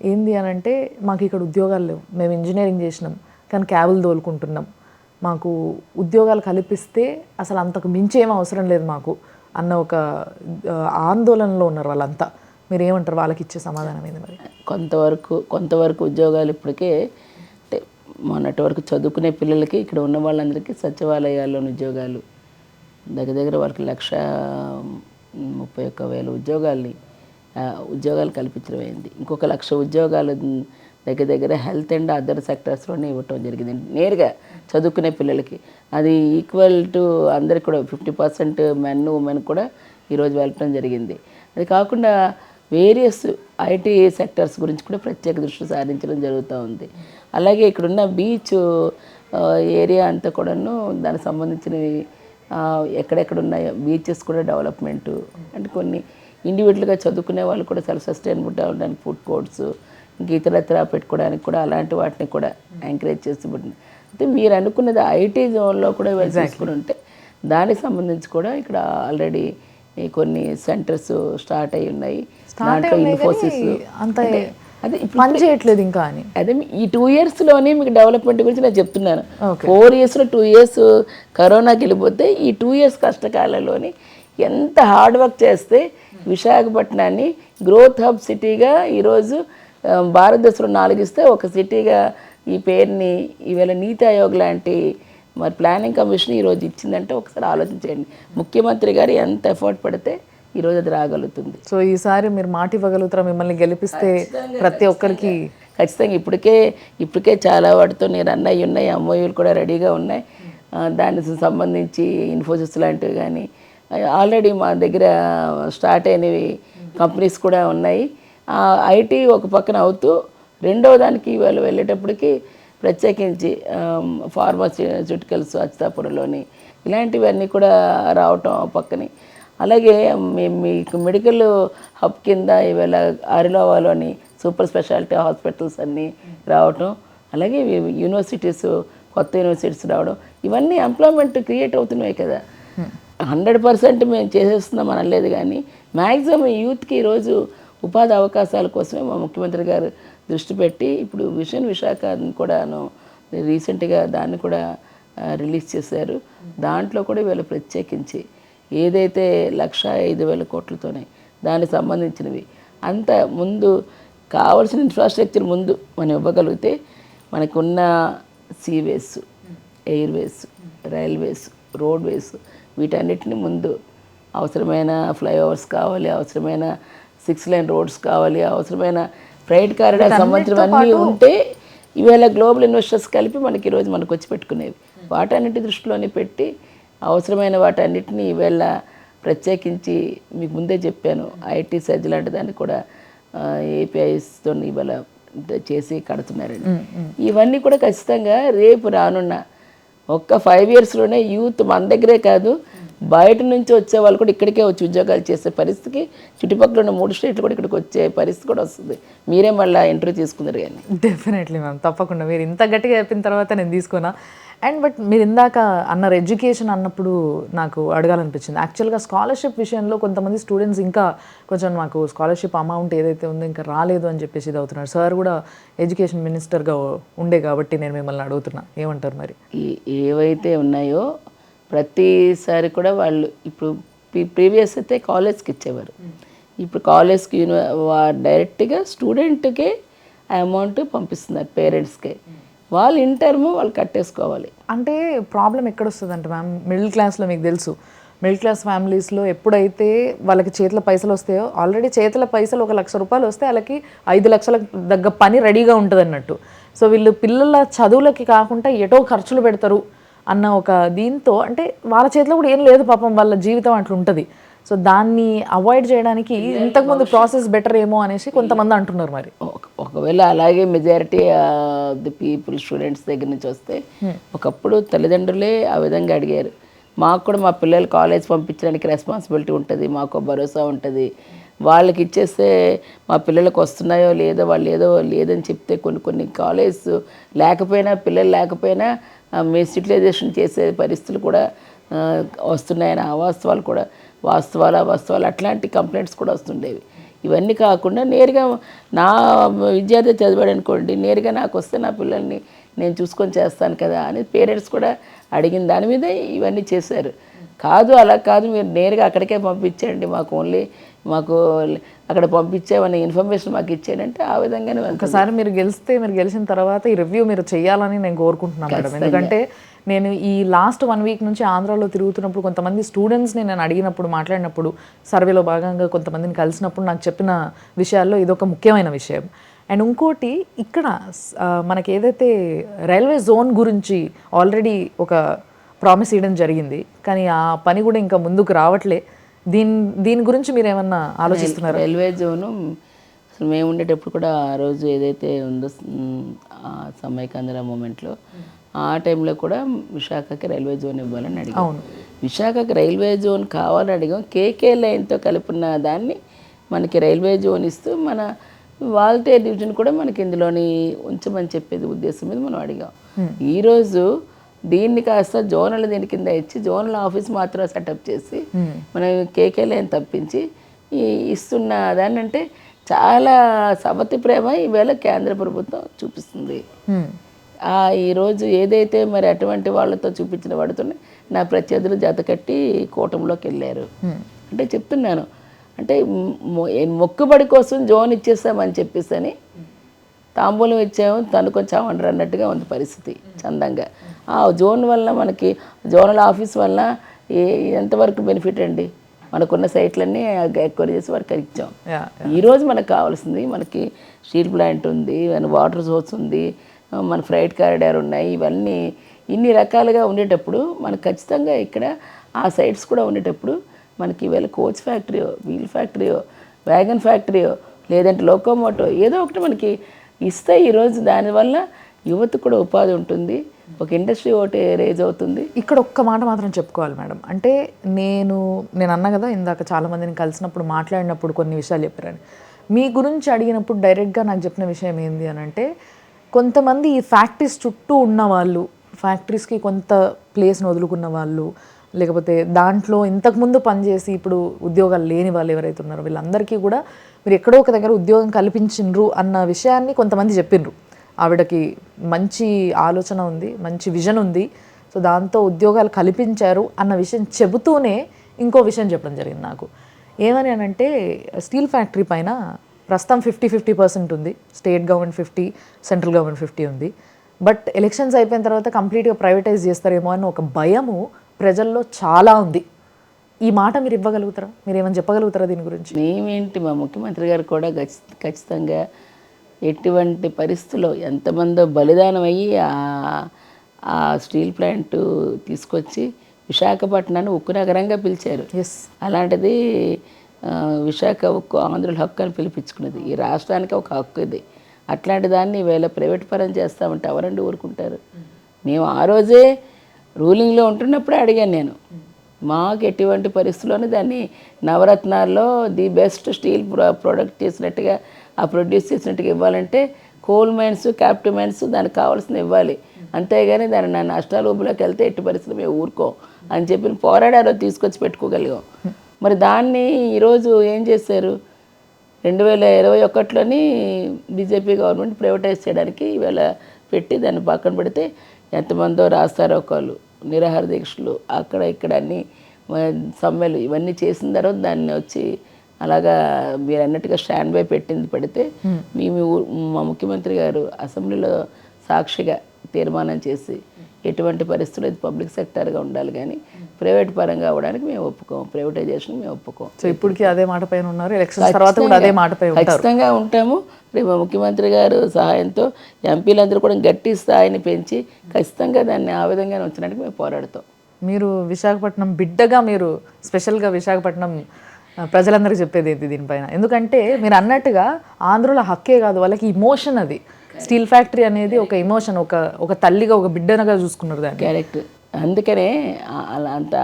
ఏంది అని అంటే మాకు ఇక్కడ ఉద్యోగాలు లేవు, మేము ఇంజనీరింగ్ చేసినాం కానీ క్యాబులు తోలుకుంటున్నాం, మాకు ఉద్యోగాలు కల్పిస్తే అసలు అంతకు మించి ఏం అవసరం లేదు మాకు అన్న ఒక ఆందోళనలో ఉన్నారు వాళ్ళంతా. మీరు ఏమంటారు, వాళ్ళకి ఇచ్చే సమాధానం ఏంది? మరి కొంతవరకు ఉద్యోగాలు ఇప్పటికే అంటే మొన్నటి వరకు చదువుకునే పిల్లలకి ఇక్కడ ఉన్న వాళ్ళందరికీ సచివాలయాల్లోని ఉద్యోగాలు దగ్గర వాళ్ళకి 131,000 ఉద్యోగాలు కల్పించడం అయింది. ఇంకొక 1,00,000 ఉద్యోగాలు దగ్గర హెల్త్ అండ్ అదర్ సెక్టర్స్లోనే ఇవ్వటం జరిగింది నేరుగా చదువుకునే పిల్లలకి. అది ఈక్వల్ టు అందరికి కూడా 50% మెన్ ఉమెన్ కూడా ఈరోజు వెళ్ళటం జరిగింది. అది కాకుండా వేరియస్ ఐటీ సెక్టర్స్ గురించి కూడా ప్రత్యేక దృష్టి సారించడం జరుగుతూ ఉంది. అలాగే ఇక్కడున్న బీచ్ ఏరియా అంతా కూడాను దానికి సంబంధించినవి ఎక్కడెక్కడున్న బీచెస్ కూడా డెవలప్మెంటు, అంటే కొన్ని ఇండివిజువల్గా చదువుకునే వాళ్ళు కూడా సెల్ఫ్ సస్టైనబుల్ అవడానికి ఫుడ్ కోర్ట్స్ ఇంకా ఇతరత్ర పెట్టుకోవడానికి కూడా అలాంటి వాటిని కూడా ఎంకరేజ్ చేస్తూ అయితే మీరు అనుకున్నది ఐటీ జోన్లో కూడా ఇవాళ తీసుకుని ఉంటే దానికి సంబంధించి కూడా ఇక్కడ ఆల్రెడీ కొన్ని సెంటర్స్ స్టార్ట్ అయి ఉన్నాయి. దాంట్లో ఇన్ఫోసిస్ అంత అదే పని చేయట్లేదు ఇంకా అని. అదే ఈ 2 yearsలోనే మీకు డెవలప్మెంట్ గురించి నేను చెప్తున్నాను. 4 yearsలో 2 years కరోనాకి వెళ్ళిపోతే ఈ 2 years కష్టకాలంలోని ఎంత హార్డ్ వర్క్ చేస్తే విశాఖపట్నాన్ని గ్రోత్ హబ్ సిటీగా ఈరోజు భారతదేశంలో 4 ఇస్తే ఒక సిటీగా ఈ పేరుని ఈవేళ నీతి ఆయోగ్ లాంటి మరి ప్లానింగ్ కమిషన్ ఈరోజు ఇచ్చిందంటే ఒకసారి ఆలోచించండి. ముఖ్యమంత్రి గారు ఎంత ఎఫర్ట్ పడితే ఈరోజు అది రాగలుగుతుంది. సో ఈసారి మీరు మాట ఇవ్వగలుగుతారా? మిమ్మల్ని గెలిపిస్తే ప్రతి ఒక్కరికి ఖచ్చితంగా ఇప్పటికే చాలా వాటితో నేను అన్నయ్య ఉన్నాయి, అమ్మోయులు కూడా రెడీగా ఉన్నాయి. దానికి సంబంధించి ఇన్ఫోసిస్ లాంటివి కానీ ఆల్రెడీ మా దగ్గర స్టార్ట్ అయినవి కంపెనీస్ కూడా ఉన్నాయి. ఐటీ ఒక పక్కన అవుతూ రెండో దానికి వాళ్ళు వెళ్ళేటప్పటికి ప్రత్యేకించి ఫార్మాస్యూటికల్స్ అచ్యుతాపురంలోని ఇలాంటివన్నీ కూడా రావటం పక్కని, అలాగే మీకు మెడికల్ హబ్ కింద ఇవాళ ఆరిలోవాలోని సూపర్ స్పెషాలిటీ హాస్పిటల్స్ అన్నీ రావటం, అలాగే యూనివర్సిటీస్ కొత్త యూనివర్సిటీస్ రావడం, ఇవన్నీ ఎంప్లాయ్మెంట్ క్రియేట్ అవుతున్నాయి కదా. 100% మేము చేసేస్తున్నాం అనలేదు, కానీ మ్యాక్సిమం యూత్కి ఈరోజు ఉపాధి అవకాశాల కోసమే మా ముఖ్యమంత్రి గారు దృష్టి పెట్టి ఇప్పుడు విషన్ విశాఖ కూడాను రీసెంట్గా దాన్ని కూడా రిలీజ్ చేశారు. దాంట్లో కూడా వీళ్ళు ప్రత్యేకించి ఏదైతే 1,05,000 కోట్లతోనే దానికి సంబంధించినవి అంత ముందు కావాల్సిన ఇన్ఫ్రాస్ట్రక్చర్ ముందు మనం ఇవ్వగలిగితే మనకున్న సీవేస్, ఎయిర్వేస్, రైల్వేస్, రోడ్వేస్ వీటన్నిటిని ముందు అవసరమైన ఫ్లైఓవర్స్ కావాలి, అవసరమైన 6 lane రోడ్స్ కావాలి, అవసరమైన ఫ్రైట్ కారిడార్ సంబంధించినవన్నీ ఉంటే ఈవేళ గ్లోబల్ ఇన్వెస్టర్స్ కలిపి మనకి ఈరోజు మనకు వచ్చి పెట్టుకునేవి. వాటన్నిటి దృష్టిలోనే పెట్టి అవసరమైన వాటన్నిటిని ఈవేళ ప్రత్యేకించి మీకు ముందే చెప్పాను ఐటీ సర్జ్ లాంటి దాన్ని కూడా ఏపీఐస్తో ఇవాళ చేసి కడుతున్నారండి. ఇవన్నీ కూడా ఖచ్చితంగా రేపు రానున్న ఒక్క 5 yearsలోనే యూత్ మన దగ్గరే కాదు బయట నుంచి వచ్చే వాళ్ళు కూడా ఇక్కడికే వచ్చి ఉద్యోగాలు చేసే పరిస్థితికి చుట్టుపక్కల ఉన్న 3 స్టేట్లు కూడా ఇక్కడికి వచ్చే పరిస్థితి కూడా వస్తుంది. మీరే మళ్ళీ ఇంటర్వ్యూ తీసుకున్నారు కానీ. డెఫినెట్లీ మ్యామ్, తప్పకుండా. మీరు ఇంత గట్టిగా చెప్పిన తర్వాత నేను తీసుకున్నా. అండ్ బట్ మీరు ఇందాక అన్నారు ఎడ్యుకేషన్ అన్నప్పుడు నాకు అడగాలనిపించింది. యాక్చువల్గా స్కాలర్షిప్ విషయంలో కొంతమంది స్టూడెంట్స్ ఇంకా కొంచెం మాకు స్కాలర్షిప్ అమౌంట్ ఏదైతే ఉందో ఇంకా రాలేదు అని చెప్పేసి ఇది అవుతున్నారు. సార్ కూడా ఎడ్యుకేషన్ మినిస్టర్గా ఉండే కాబట్టి నేను మిమ్మల్ని అడుగుతున్నా, ఏమంటారు మరి? ఏవైతే ఉన్నాయో ప్రతిసారి కూడా వాళ్ళు ఇప్పుడు ప్రీవియస్ అయితే కాలేజ్కి ఇచ్చేవారు, ఇప్పుడు కాలేజ్కి డైరెక్ట్గా స్టూడెంట్కే అమౌంట్ పంపిస్తున్నారు పేరెంట్స్కే. వాళ్ళు ఇన్ టర్మ్ వాళ్ళు కట్టేసుకోవాలి. అంటే ప్రాబ్లం ఎక్కడ వస్తుంది అంటే మ్యామ్, మిడిల్ క్లాస్లో మీకు తెలుసు, మిడిల్ క్లాస్ ఫ్యామిలీస్లో ఎప్పుడైతే వాళ్ళకి చేతిలో పైసలు వస్తాయో, ఆల్రెడీ చేతిలో పైసలు 1,00,000 రూపాయలు వస్తే వాళ్ళకి 5 లక్షలకు దగ్గర పని రెడీగా ఉంటుంది అన్నట్టు. సో వీళ్ళు పిల్లల చదువులకి కాకుండా ఎటో ఖర్చులు పెడతారు అన్న ఒక దీంతో, అంటే వాళ్ళ చేతిలో కూడా ఏం లేదు పాపం, వాళ్ళ జీవితం అట్లా ఉంటుంది. సో దాన్ని అవాయిడ్ చేయడానికి ఇంతకుముందు ప్రాసెస్ బెటర్ ఏమో అనేసి కొంతమంది అంటున్నారు. మరి ఒకవేళ అలాగే మెజారిటీ ది పీపుల్ స్టూడెంట్స్ దగ్గర నుంచి వస్తే, ఒకప్పుడు తల్లిదండ్రులే ఆ విధంగా అడిగారు. మాకు కూడా మా పిల్లలు కాలేజ్ పంపించడానికి రెస్పాన్సిబిలిటీ ఉంటుంది, మాకు భరోసా ఉంటుంది. వాళ్ళకి ఇచ్చేస్తే మా పిల్లలకు వస్తున్నాయో లేదో, వాళ్ళు ఏదో లేదని చెప్తే కొన్ని కాలేజ్ లేకపోయినా పిల్లలు లేకపోయినా మెసిటలైజేషన్ చేసే పరిస్థితులు కూడా వస్తున్నాయని అవాస్తవాలు కూడా వాస్తవాలు అట్లాంటి కంప్లైంట్స్ కూడా వస్తుండేవి. ఇవన్నీ కాకుండా నేరుగా నా విద్యార్థి చదివాడు అనుకోండి, నేరుగా నాకు వస్తే నా పిల్లల్ని నేను చూసుకొని చేస్తాను కదా అని పేరెంట్స్ కూడా అడిగిన దాని మీద ఇవన్నీ చేశారు. కాదు అలా కాదు, మీరు నేరుగా అక్కడికే పంపించండి, మాకు అక్కడ పంపించేవన్న ఇన్ఫర్మేషన్ మాకు ఇచ్చేయంటే ఆ విధంగానే. ఒకసారి మీరు గెలిచిన తర్వాత ఈ రివ్యూ మీరు చేయాలని నేను కోరుకుంటున్నాను మేడం. ఎందుకంటే నేను ఈ లాస్ట్ 1 week నుంచి ఆంధ్రాలో తిరుగుతున్నప్పుడు కొంతమంది స్టూడెంట్స్ని నేను అడిగినప్పుడు, మాట్లాడినప్పుడు, సర్వేలో భాగంగా కొంతమందిని కలిసినప్పుడు నాకు చెప్పిన విషయాల్లో ఇదొక ముఖ్యమైన విషయం. అండ్ ఇంకోటి, ఇక్కడ మనకి ఏదైతే రైల్వే జోన్ గురించి ఆల్రెడీ ఒక ప్రామిస్ ఇవ్వడం జరిగింది, కానీ ఆ పని కూడా ఇంకా ముందుకు రావట్లే. దీని గురించి మీరు ఏమన్నా ఆలోచిస్తున్నారు? రైల్వే జోను అసలు మేము ఉండేటప్పుడు కూడా ఆ రోజు ఏదైతే ఉందో సమైకాంధ్ర మూమెంట్లో ఆ టైంలో కూడా విశాఖకి రైల్వే జోన్ ఇవ్వాలని అడిగాం. విశాఖకి రైల్వే జోన్ కావాలని అడిగాం. కేకే లైన్తో కలిపిన దాన్ని మనకి రైల్వే జోన్ ఇస్తూ మన వాలంటీర్ డివిజన్ కూడా మనకి ఇందులోని ఉంచమని చెప్పేది ఉద్దేశం మీద మనం అడిగాం. ఈరోజు దీన్ని కాస్త జోనల్ దీని కింద ఇచ్చి జోనల్ ఆఫీస్ మాత్రం సెటప్ చేసి మనం కేకేలేని తప్పించి ఇస్తున్న దాన్ని అంటే చాలా సవతి ప్రేమ ఈవేళ కేంద్ర ప్రభుత్వం చూపిస్తుంది. ఈరోజు ఏదైతే మరి అటువంటి వాళ్ళతో చూపించిన వాడితోనే నా ప్రత్యర్థులు జత కట్టి కూటమిలోకి వెళ్ళారు. అంటే చెప్తున్నాను, అంటే మొక్కుబడి కోసం జోన్ ఇచ్చేస్తామని చెప్పేసి అని తాంబూలం ఇచ్చాము తనుకొచ్చామంటారు అన్నట్టుగా ఉంది పరిస్థితి చందంగా. ఆ జోన్ వల్ల మనకి జోనల్ ఆఫీస్ వల్ల ఎంతవరకు బెనిఫిట్ అండి? మనకున్న సైట్లన్నీ ఎక్వైర్ చేసి వారికి ఇచ్చాం. ఈరోజు మనకు కావాల్సింది మనకి స్టీల్ ప్లాంట్ ఉంది, వాటర్ సోర్స్ ఉంది, మన ఫ్రైట్ కారిడార్ ఉన్నాయి. ఇవన్నీ ఇన్ని రకాలుగా ఉండేటప్పుడు మనకు ఖచ్చితంగా ఇక్కడ ఆ సైట్స్ కూడా ఉండేటప్పుడు మనకి ఈవేళ కోచ్ ఫ్యాక్టరీయో, వీల్ ఫ్యాక్టరీయో, వ్యాగన్ ఫ్యాక్టరీయో, లేదంటే లోకోమోటో ఏదో ఒకటి మనకి ఇస్తే ఈరోజు దానివల్ల యువత కూడా ఉపాధి ఉంటుంది, ఒక ఇండస్ట్రీ ఒకటి రేజ్ అవుతుంది. ఇక్కడ ఒక్క మాట మాత్రం చెప్పుకోవాలి మేడం, అంటే నేను అన్నా కదా ఇందాక చాలామందిని కలిసినప్పుడు మాట్లాడినప్పుడు కొన్ని విషయాలు చెప్పారని. మీ గురించి అడిగినప్పుడు డైరెక్ట్గా నాకు చెప్పిన విషయం ఏంది అని అంటే, కొంతమంది ఈ ఫ్యాక్టరీస్ చుట్టూ ఉన్న వాళ్ళు, ఫ్యాక్టరీస్కి కొంత ప్లేస్ని వదులుకున్న వాళ్ళు, లేకపోతే దాంట్లో ఇంతకుముందు పనిచేసి ఇప్పుడు ఉద్యోగాలు లేని వాళ్ళు ఎవరైతే ఉన్నారో వీళ్ళందరికీ కూడా మీరు ఎక్కడో ఒక దగ్గర ఉద్యోగం కల్పించిండ్రు అన్న విషయాన్ని కొంతమంది చెప్పిండ్రు. ఆవిడకి మంచి ఆలోచన ఉంది, మంచి విజన్ ఉంది, సో దాంతో ఉద్యోగాలు కల్పించారు అన్న విషయం చెబుతూనే ఇంకో విషయం చెప్పడం జరిగింది నాకు. ఏమని అనంటే, స్టీల్ ఫ్యాక్టరీ పైన ప్రస్తుతం 50-50% ఉంది, స్టేట్ గవర్నమెంట్ 50, సెంట్రల్ గవర్నమెంట్ 50 ఉంది. బట్ ఎలక్షన్స్ అయిపోయిన తర్వాత కంప్లీట్గా ప్రైవేటైజ్ చేస్తారేమో అని ఒక భయము ప్రజల్లో చాలా ఉంది. ఈ మాట మీరు ఇవ్వగలుగుతారా? మీరు ఏమైనా చెప్పగలుగుతారా దీని గురించి? మేమేంటి, మా ముఖ్యమంత్రి గారు కూడా ఖచ్చితంగా ఎటువంటి పరిస్థితుల్లో ఎంతమందో బలిదానం అయ్యి ఆ స్టీల్ ప్లాంట్ తీసుకొచ్చి విశాఖపట్నాన్ని ఉక్కు నగరంగా పిలిచారు. అలాంటిది విశాఖ ఉక్కు ఆంధ్రుల హక్కు అని పిలిపించుకున్నది. ఈ రాష్ట్రానికి ఒక హక్కు ఇది. అట్లాంటి దాన్ని వీళ్ళ ప్రైవేట్ పరం చేస్తామంటే ఎవరండి ఊరుకుంటారు? మేము ఆ రోజే రూలింగ్లో ఉంటున్నప్పుడే అడిగాను నేను, మాకు ఎటువంటి పరిస్థితుల్లోనే దాన్ని నవరత్నాల్లో ది బెస్ట్ స్టీల్ ప్రోడక్ట్ చేసినట్టుగా ప్రొడ్యూస్ చేసినట్టుగా ఇవ్వాలంటే కోల్ మైన్స్, క్యాప్టివ్ మైన్స్ దానికి కావాల్సింది ఇవ్వాలి, అంతేగాని దాన్ని నా నష్టాల ఊబిలోకి వెళ్తే ఎట్టి పరిస్థితులు మేము ఊరుకో అని చెప్పి పోరాడారో తీసుకొచ్చి పెట్టుకోగలిగాం. మరి దాన్ని ఈరోజు ఏం చేశారు? 2021లోని బీజేపీ గవర్నమెంట్ ప్రైవేటైజ్ చేయడానికి ఇవాళ పెట్టి దాన్ని పక్కన పెడితే ఎంతమందో రాస్తారోకాలు, నిరాహార దీక్షలు, అక్కడ ఇక్కడ అన్ని సమ్మెలు ఇవన్నీ చేసిన తర్వాత దాన్ని వచ్చి అలాగా మీరు అన్నట్టుగా స్టాండ్ బై పెడితే మా ముఖ్యమంత్రి గారు అసెంబ్లీలో సాక్షిగా తీర్మానం చేసి ఎటువంటి పరిస్థితులు ఇది పబ్లిక్ సెక్టర్గా ఉండాలి కానీ ప్రైవేట్ పరంగా అవ్వడానికి మేము ఒప్పుకోం, ప్రైవేటైజేషన్ మేము ఒప్పుకోం. సో ఇప్పటికీ అదే మాట పైన ఉన్నారు, ఎలక్షన్ తర్వాత కూడా అదే మాట పైన ఖచ్చితంగా ఉంటాము. రేపు ముఖ్యమంత్రి గారు సహాయంతో ఎంపీలందరూ కూడా గట్టి స్థాయిని పెంచి ఖచ్చితంగా దాన్ని ఆ విధంగా ఉంచడానికి మేము పోరాడతాం. మీరు విశాఖపట్నం బిడ్డగా మీరు స్పెషల్గా విశాఖపట్నం ప్రజలందరికీ చెప్పేది ఏంటి దీనిపైన? ఎందుకంటే మీరు అన్నట్టుగా ఆంధ్రుల హక్కే కాదు, వాళ్ళకి ఇమోషన్. అది స్టీల్ ఫ్యాక్టరీ అనేది ఒక ఇమోషన్, ఒక తల్లిగా ఒక బిడ్డనగా చూసుకున్నారు దాన్ని. కరెక్ట్. అందుకనే అలా అంత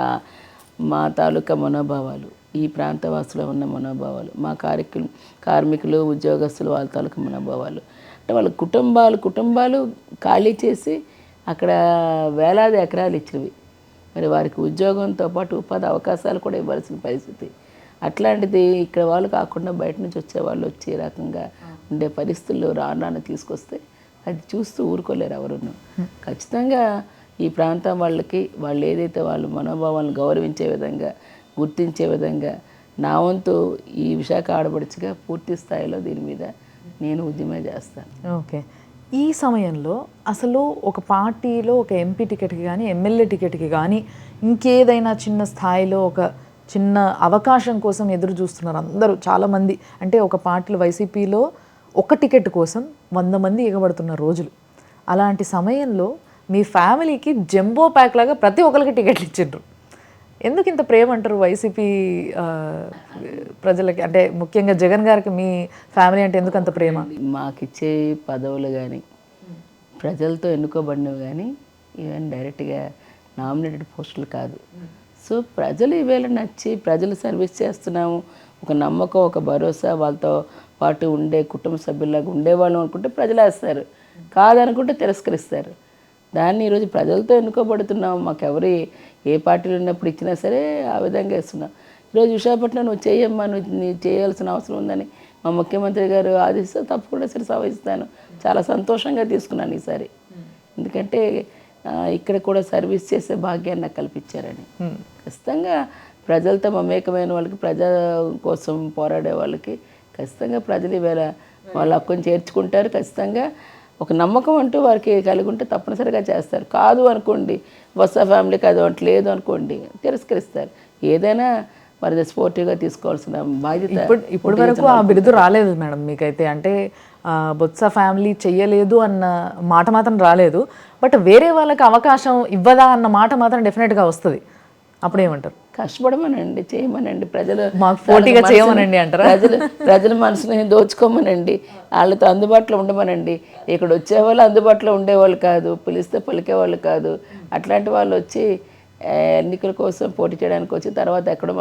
మా తాలూకా మనోభావాలు, ఈ ప్రాంతవాసులో ఉన్న మనోభావాలు, మా కార్మికులు ఉద్యోగస్తులు వాళ్ళ తాలూకా మనోభావాలు, అంటే వాళ్ళ కుటుంబాలు ఖాళీ చేసి అక్కడ వేలాది ఎకరాలు ఇచ్చినవి, మరి వారికి ఉద్యోగంతో పాటు ఉపాధి అవకాశాలు కూడా ఇవ్వాల్సిన పరిస్థితి. అట్లాంటిది ఇక్కడ వాళ్ళు కాకుండా బయట నుంచి వచ్చే వాళ్ళు వచ్చే రకంగా ఉండే పరిస్థితుల్లో రాను తీసుకొస్తే అది చూస్తూ ఊరుకోలేరు ఎవరును. ఖచ్చితంగా ఈ ప్రాంతం వాళ్ళకి వాళ్ళు ఏదైతే వాళ్ళు మనోభావాలను గౌరవించే విధంగా, గుర్తించే విధంగా నా వంతు ఈ విశాఖ ఆడపడుచుగా పూర్తి స్థాయిలో దీని మీద నేను ఉద్యమం చేస్తాను. ఓకే. ఈ సమయంలో అసలు ఒక పార్టీలో ఒక ఎంపీ టికెట్కి కానీ ఎమ్మెల్యే టికెట్కి కానీ ఇంకేదైనా చిన్న స్థాయిలో ఒక చిన్న అవకాశం కోసం ఎదురు చూస్తున్నారు అందరూ చాలామంది. అంటే ఒక పార్టీలో వైసీపీలో ఒక టికెట్ కోసం 100 మంది ఎగబడుతున్న రోజులు. అలాంటి సమయంలో మీ ఫ్యామిలీకి జంబో ప్యాక్ లాగా ప్రతి ఒక్కరికి టికెట్లు ఇచ్చిండ్రు. ఎందుకు ఇంత ప్రేమ అంటారు వైసీపీ ప్రజలకి? అంటే ముఖ్యంగా జగన్ గారికి మీ ఫ్యామిలీ అంటే ఎందుకు అంత ప్రేమ? మాకిచ్చే పదవులు కానీ ప్రజలతో ఎన్నుకోబడినవి కానీ ఈవెన్ డైరెక్ట్గా నామినేటెడ్ పోస్టులు కాదు. సో ప్రజలు ఈవేళ నచ్చి ప్రజలు సర్వీస్ చేస్తున్నాము, ఒక నమ్మకం, ఒక భరోసా, వాళ్ళతో పాటు ఉండే కుటుంబ సభ్యులాగా ఉండేవాళ్ళం అనుకుంటే ప్రజలు వేస్తారు, కాదనుకుంటే తిరస్కరిస్తారు. దాన్ని ఈరోజు ప్రజలతో ఎన్నుకోబడుతున్నాం. మాకెవరు ఏ పార్టీలు ఉన్నప్పుడు ఇచ్చినా సరే ఆ విధంగా వేస్తున్నాం. ఈరోజు విశాఖపట్నం నువ్వు చేయమ్మా, నువ్వు చేయాల్సిన అవసరం ఉందని మా ముఖ్యమంత్రి గారు ఆదేశిస్తే తప్పకుండా సరే సవహిస్తాను. చాలా సంతోషంగా తీసుకున్నాను ఈసారి. ఎందుకంటే ఇక్కడ కూడా సర్వీస్ చేసే భాగ్యాన్ని నాకు కల్పించారని. ఖచ్చితంగా ప్రజలతో మమేకమైన వాళ్ళకి, ప్రజల కోసం పోరాడే వాళ్ళకి ఖచ్చితంగా ప్రజలు ఈవేళ వాళ్ళ హక్కుని చేర్చుకుంటారు. ఖచ్చితంగా ఒక నమ్మకం అంటూ వారికి కలిగి ఉంటే తప్పనిసరిగా చేస్తారు. కాదు అనుకోండి, బొత్స ఫ్యామిలీకి అది వంట లేదు అనుకోండి, తిరస్కరిస్తారు. ఏదైనా మరి స్పోర్టివ్గా తీసుకోవాల్సిన బాధ్యత. ఇప్పటి వరకు ఆ బిరుదు రాలేదు మేడం మీకైతే, అంటే బొత్స ఫ్యామిలీ చెయ్యలేదు అన్న మాట మాత్రం రాలేదు, బట్ వేరే వాళ్ళకి అవకాశం ఇవ్వదా అన్న మాట మాత్రం డెఫినెట్గా వస్తుంది. అప్పుడేమంటారు? కష్టపడమనండి, చేయమనండి, ప్రజలు మాకు పోటీగా చేయమనండి అంటారా? ప్రజల మనసుని దోచుకోమనండి, వాళ్ళతో అందుబాటులో ఉండమనండి. ఇక్కడ వచ్చేవాళ్ళు అందుబాటులో ఉండేవాళ్ళు కాదు, పిలిస్తే పలికేవాళ్ళు కాదు. అట్లాంటి వాళ్ళు వచ్చి ఎన్నికల కోసం పోటీ చేయడానికి వచ్చి తర్వాత ఎక్కడో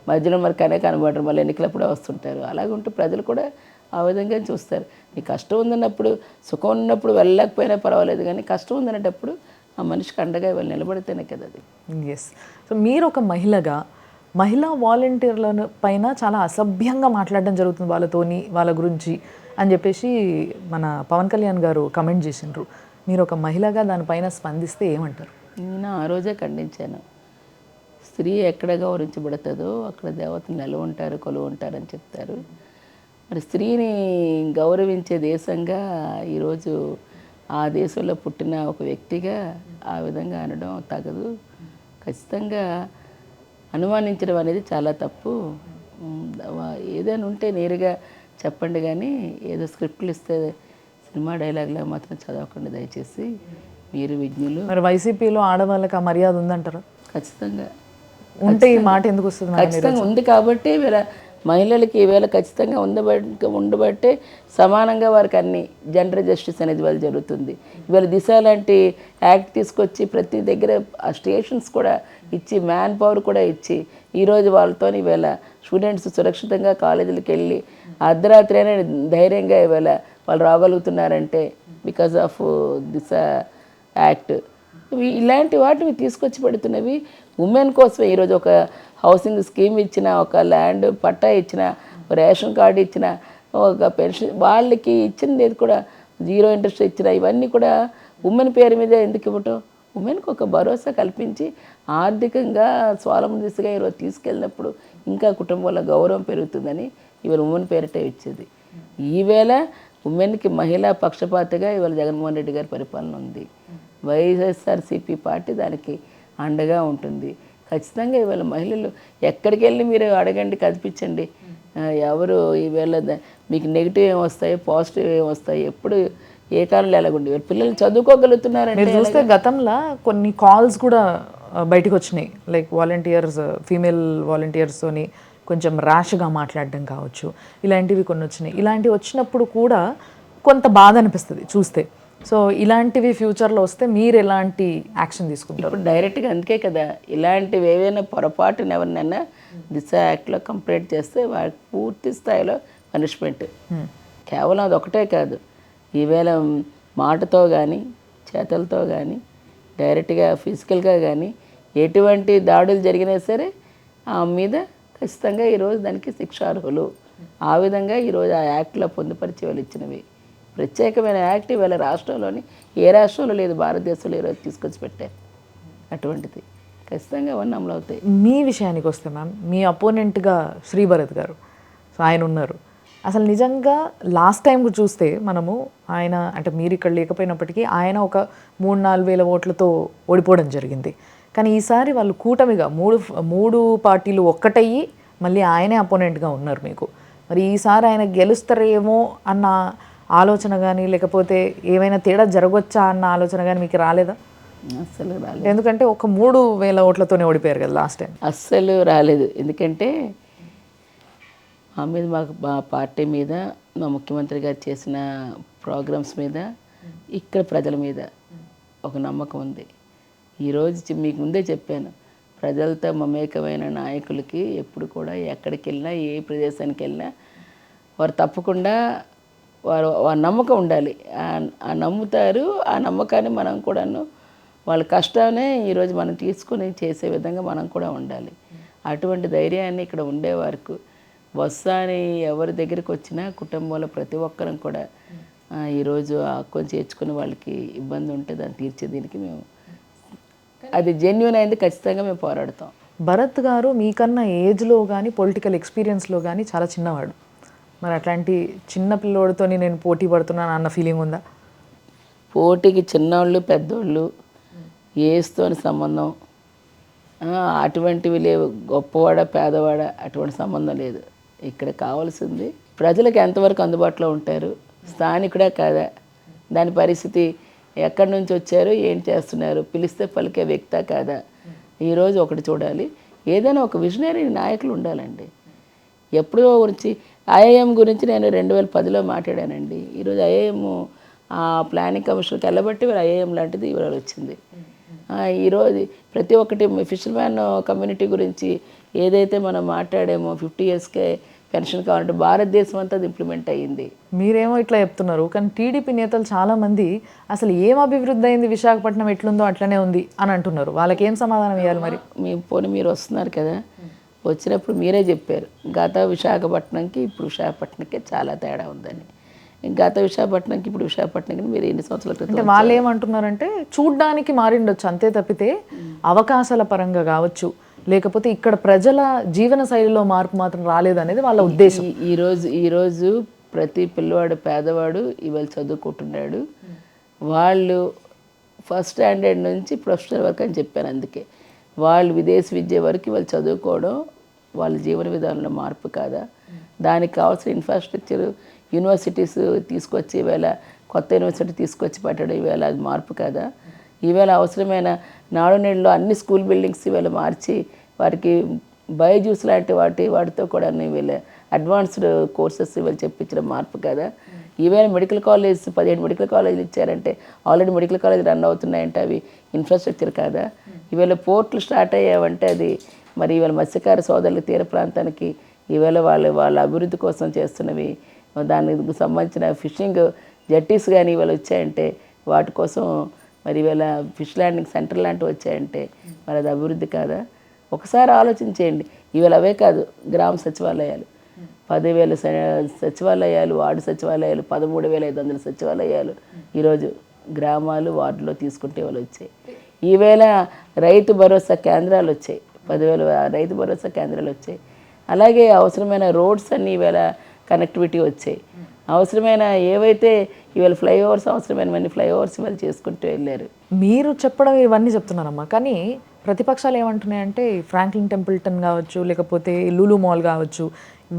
మధ్యలో మరి కనబడరు, మళ్ళీ ఎన్నికలప్పుడే వస్తుంటారు. అలాగుంటే ప్రజలు కూడా ఆ విధంగా చూస్తారు. నీ కష్టం ఉందన్నప్పుడు, సుఖం ఉన్నప్పుడు వెళ్ళలేకపోయినా పర్వాలేదు, కానీ కష్టం ఉందనేటప్పుడు ఆ మనిషికి అండగా వాళ్ళు నిలబడితేనే కదా అది. ఎస్. సో మీరు ఒక మహిళగా మహిళా వాలంటీర్ల పైన చాలా అసభ్యంగా మాట్లాడడం జరుగుతుంది వాళ్ళతోని, వాళ్ళ గురించి అని చెప్పేసి మన పవన్ కళ్యాణ్ గారు కమెంట్ చేసిండ్రు. మీరు ఒక మహిళగా దానిపైన స్పందిస్తే ఏమంటారు? నేను ఆ రోజే ఖండించాను. స్త్రీ ఎక్కడ గౌరవించబడుతుందో అక్కడ దేవతలు నిలవ ఉంటారు, కొలువు ఉంటారని చెప్తారు. మరి స్త్రీని గౌరవించే దేశంగా ఈరోజు ఆ దేశంలో పుట్టిన ఒక వ్యక్తిగా ఆ విధంగా అనడం తగదు. ఖచ్చితంగా అనుమానించడం అనేది చాలా తప్పు. ఏదైనా ఉంటే నేరుగా చెప్పండి, కానీ ఏదో స్క్రిప్ట్లు ఇస్తే సినిమా డైలాగ్లా మాత్రం చదవకండి దయచేసి. మీరు విజ్ఞులు. మరి వైసీపీలో ఆడవాళ్ళకి ఆ మర్యాద ఉందంటారా? ఖచ్చితంగా ఉంటే ఈ మాట ఎందుకు వస్తుంది? ఖచ్చితంగా ఉంది కాబట్టి వీళ్ళ మహిళలకి ఈవేళ ఖచ్చితంగా ఉండబట్టే సమానంగా వారికి అన్ని జెండర్ జస్టిస్ అనేది వాళ్ళు జరుగుతుంది. ఇవాళ దిశ లాంటి యాక్ట్ తీసుకొచ్చి ప్రతి దగ్గర ఆ స్టేషన్స్ కూడా ఇచ్చి, మ్యాన్ పవర్ కూడా ఇచ్చి, ఈరోజు వాళ్ళతో ఈవేళ స్టూడెంట్స్ సురక్షితంగా కాలేజీలకు వెళ్ళి అర్ధరాత్రి అయినా ధైర్యంగా ఈవేళ వాళ్ళు రాగలుగుతున్నారంటే బికాజ్ ఆఫ్ దిశ యాక్ట్. ఇలాంటి వాటిని తీసుకొచ్చి పెడుతున్నవి ఉమెన్ కోసమే. ఈరోజు ఒక హౌసింగ్ స్కీమ్ ఇచ్చిన, ఒక ల్యాండ్ పట్టా ఇచ్చిన, రేషన్ కార్డు ఇచ్చిన, ఒక పెన్షన్ వాళ్ళకి ఇచ్చినది కూడా 0 ఇంట్రెస్ట్ ఇచ్చిన, ఇవన్నీ కూడా ఉమెన్ పేరు మీద ఎందుకు ఇవ్వటం? ఉమెన్కి ఒక భరోసా కల్పించి ఆర్థికంగా స్వావలంబన దిశగా ఈరోజు తీసుకెళ్ళినప్పుడు ఇంకా కుటుంబంలో గౌరవం పెరుగుతుందని ఇవాళ ఉమెన్ పేరిటే ఇచ్చేది. ఈవేళ ఉమెన్కి మహిళా పక్షపాతగా ఇవాళ జగన్మోహన్ రెడ్డి గారి పరిపాలన ఉంది. వైఎస్ఆర్సీపీ పార్టీ దానికి అండగా ఉంటుంది. ఖచ్చితంగా ఇవాళ మహిళలు ఎక్కడికి వెళ్ళి మీరు అడగండి, కనిపించండి, ఎవరు ఈవేళ మీకు నెగిటివ్ ఏమొస్తాయి, పాజిటివ్ ఏమొస్తాయి, ఎప్పుడు ఏ కాలంలో ఎలాగుండి పిల్లలు చదువుకోగలుగుతున్నారంటే. మీరు చూస్తే గతంలో కొన్ని కాల్స్ కూడా బయటకు వచ్చినాయి, లైక్ వాలంటీర్స్, ఫీమేల్ వాలంటీర్స్తోని కొంచెం ర్యాష్గా మాట్లాడడం కావచ్చు, ఇలాంటివి కొన్ని వచ్చినాయి. ఇలాంటివి వచ్చినప్పుడు కూడా కొంత బాధ అనిపిస్తుంది చూస్తే. సో ఇలాంటివి ఫ్యూచర్లో వస్తే మీరు ఎలాంటి యాక్షన్ తీసుకుంటారు? ఇప్పుడు డైరెక్ట్గా అందుకే కదా ఇలాంటివి ఏవైనా పొరపాటున ఎవరినైనా దిశ యాక్ట్లో కంప్లైంట్ చేస్తే వారికి పూర్తి స్థాయిలో పనిష్మెంట్. కేవలం అదొకటే కాదు, ఈవేళ మాటతో కానీ చేతలతో కానీ డైరెక్ట్గా ఫిజికల్గా కానీ ఎటువంటి దాడులు జరిగినా సరే ఆ మీద ఖచ్చితంగా ఈరోజు దానికి శిక్షార్హులు. ఆ విధంగా ఈరోజు ఆ యాక్ట్లో పొందుపరిచి వాళ్ళు ఇచ్చినవి ప్రత్యేకమైన యాక్ట్ ఇవాళ రాష్ట్రంలోని ఏ రాష్ట్రంలో లేదు, భారతదేశంలో ఈరోజు తీసుకొచ్చి పెట్టారు. అటువంటిది ఖచ్చితంగా అవన్నీ అమలు అవుతాయి. మీ విషయానికి వస్తే మ్యామ్, మీ అపోనెంట్గా శ్రీభరత్ గారు, సో ఆయన ఉన్నారు. అసలు నిజంగా లాస్ట్ టైం చూస్తే మనము ఆయన, అంటే మీరు ఇక్కడ లేకపోయినప్పటికీ ఆయన ఒక 3-4 వేల ఓట్లతో ఓడిపోవడం జరిగింది. కానీ ఈసారి వాళ్ళు కూటమిగా మూడు పార్టీలు ఒక్కటయ్యి మళ్ళీ ఆయనే అపోనెంట్గా ఉన్నారు మీకు. మరి ఈసారి ఆయన గెలుస్తారేమో అన్న ఆలోచన కానీ, లేకపోతే ఏమైనా తేడా జరగవచ్చా అన్న ఆలోచన కానీ మీకు రాలేదా? అస్సలు రాలేదు. ఎందుకంటే ఒక 3,000 ఓట్లతోనే ఓడిపోయారు కదా లాస్ట్ టైం. అస్సలు రాలేదు. ఎందుకంటే మా మీద, మా పార్టీ మీద, మా ముఖ్యమంత్రి గారు చేసిన ప్రోగ్రామ్స్ మీద, ఇక్కడ ప్రజల మీద ఒక నమ్మకం ఉంది. ఈరోజు మీకు ముందే చెప్పాను, ప్రజలతో మమేకమైన నాయకులకి ఎప్పుడు కూడా ఎక్కడికి వెళ్ళినా, ఏ ప్రదేశానికి వెళ్ళినా వారు తప్పకుండా వారి నమ్మకం ఉండాలి. ఆ నమ్ముతారు. ఆ నమ్మకాన్ని మనం కూడాను వాళ్ళ కష్టాన్ని ఈరోజు మనం తీసుకుని చేసే విధంగా మనం కూడా ఉండాలి. అటువంటి ధైర్యాన్ని ఇక్కడ ఉండేవారికి వస్తాని ఎవరి దగ్గరికి వచ్చినా కుటుంబంలో ప్రతి ఒక్కరం కూడా ఈరోజు కొంచెం చేర్చుకుని వాళ్ళకి ఇబ్బంది ఉంటే దాన్ని తీర్చే దీనికి మేము అది జెన్యూన్ అయింది ఖచ్చితంగా మేము పోరాడతాం. భరత్ గారు మీకన్నా ఏజ్లో కానీ పొలిటికల్ ఎక్స్పీరియన్స్లో కానీ చాలా చిన్నవాడు. మరి అట్లాంటి చిన్న పిల్లోడితో నేను పోటీ పడుతున్నాను అన్న ఫీలింగ్ ఉందా? పోటీకి చిన్నవాళ్ళు పెద్దోళ్ళు ఏస్తోని సంబంధం అటువంటివి లేవు. గొప్పవాడ పేదవాడ అటువంటి సంబంధం లేదు. ఇక్కడ కావాల్సింది ప్రజలకు ఎంతవరకు అందుబాటులో ఉంటారు, స్థానికుడా కాదా, దాని పరిస్థితి ఎక్కడి నుంచి వచ్చారు, ఏం చేస్తున్నారు, పిలిస్తే పలికే వ్యక్తా కాదా, ఈరోజు ఒకటి చూడాలి. ఏదైనా ఒక విజనరీ నాయకులు ఉండాలండి. ఎప్పుడో గురించి ఐఐఎం గురించి నేను 2010లో మాట్లాడానండి. ఈరోజు ఐఐఎం ఆ ప్లానింగ్ కమిషన్కి వెళ్ళబట్టి ఐఐఎం లాంటిది ఇవాళ వచ్చింది. ఈరోజు ప్రతి ఒక్కటి ఫిషర్మ్యాన్ కమ్యూనిటీ గురించి ఏదైతే మనం మాట్లాడామో 50 ఇయర్స్కే పెన్షన్ కావాలంటే భారతదేశం అంతా అది ఇంప్లిమెంట్ అయ్యింది. మీరేమో ఇట్లా చెప్తున్నారు, కానీ టీడీపీ నేతలు చాలామంది అసలు ఏం అభివృద్ధి అయింది, విశాఖపట్నం ఎట్లుందో అట్లనే ఉంది అని అంటున్నారు. వాళ్ళకి ఏం సమాధానం ఇవ్వాలి మరి? మీరు వస్తున్నారు కదా, వచ్చినప్పుడు మీరే చెప్పారు గత విశాఖపట్నంకి ఇప్పుడు విశాఖపట్నంకి చాలా తేడా ఉందని. గత విశాఖపట్నంకి ఇప్పుడు విశాఖపట్నంకి మీరు ఎన్ని సంవత్సరాల క్రితం అంటే వాళ్ళు ఏమంటున్నారంటే చూడ్డానికి మారిండొచ్చు అంతే తప్పితే అవకాశాల పరంగా కావచ్చు, లేకపోతే ఇక్కడ ప్రజల జీవన శైలిలో మార్పు మాత్రం రాలేదనేది వాళ్ళ ఉద్దేశం. ఈరోజు ప్రతి పిల్లవాడు పేదవాడు ఇవాళ చదువుకుంటున్నాడు. వాళ్ళు ఫస్ట్ స్టాండర్డ్ నుంచి ప్రొఫెషనల్ వరకు అని చెప్పాను. అందుకే వాళ్ళు విదేశీ విద్య వరకు వాళ్ళు చదువుకోవడం వాళ్ళ జీవన విధానంలో మార్పు కాదా? దానికి కావాల్సిన ఇన్ఫ్రాస్ట్రక్చర్ యూనివర్సిటీస్ తీసుకొచ్చి ఈవేళ కొత్త యూనివర్సిటీ తీసుకొచ్చి పెట్టడం ఈవేళ అది మార్పు కాదా? ఈవేళ అవసరమైన నాడు నేడులో అన్ని స్కూల్ బిల్డింగ్స్ ఈవేళ మార్చి వారికి బయోజ్యూస్ లాంటి వాటితో కూడా ఈవేళ అడ్వాన్స్డ్ కోర్సెస్ ఈవేళ చెప్పించడం మార్పు కదా? ఈవేళ మెడికల్ కాలేజ్ 17 మెడికల్ కాలేజీలు ఇచ్చారంటే ఆల్రెడీ మెడికల్ కాలేజ్ రన్ అవుతున్నాయంటే అవి ఇన్ఫ్రాస్ట్రక్చర్ కాదా? ఈవేళ పోర్ట్లు స్టార్ట్ అయ్యావంటే అది మరి ఈవేళ మత్స్యకార సోదరుల తీర ప్రాంతానికి ఈవేళ వాళ్ళ అభివృద్ధి కోసం చేస్తున్నవి దానికి సంబంధించిన ఫిషింగ్ జట్టీస్ కానీ ఇవాళ వచ్చాయంటే వాటి కోసం మరి ఇవాళ ఫిష్ ల్యాండింగ్ సెంటర్ లాంటివి వచ్చాయంటే మరి అది అభివృద్ధి కాదా? ఒకసారి ఆలోచించేయండి. ఇవాళ అవే కాదు, గ్రామ సచివాలయాలు 10,000 సచివాలయాలు, వార్డు సచివాలయాలు 13,500 సచివాలయాలు ఈరోజు గ్రామాలు వార్డులో తీసుకుంటే వాళ్ళు వచ్చాయి. ఈవేళ రైతు భరోసా కేంద్రాలు వచ్చాయి, 10,000 రైతు భరోసా కేంద్రాలు వచ్చాయి. అలాగే అవసరమైన రోడ్స్ అన్నీ ఈవేళ కనెక్టివిటీ వచ్చాయి. అవసరమైన ఏవైతే ఇవాళ ఫ్లైఓవర్స్ అవసరమైనవన్నీ ఫ్లైఓవర్స్ ఇవాళ చేసుకుంటూ వెళ్ళారు. మీరు చెప్పడం ఇవన్నీ చెప్తున్నారమ్మా, కానీ ప్రతిపక్షాలు ఏమంటున్నాయంటే ఫ్రాంక్లిన్ టెంపుల్టన్ కావచ్చు, లేకపోతే లూలు మాల్ కావచ్చు,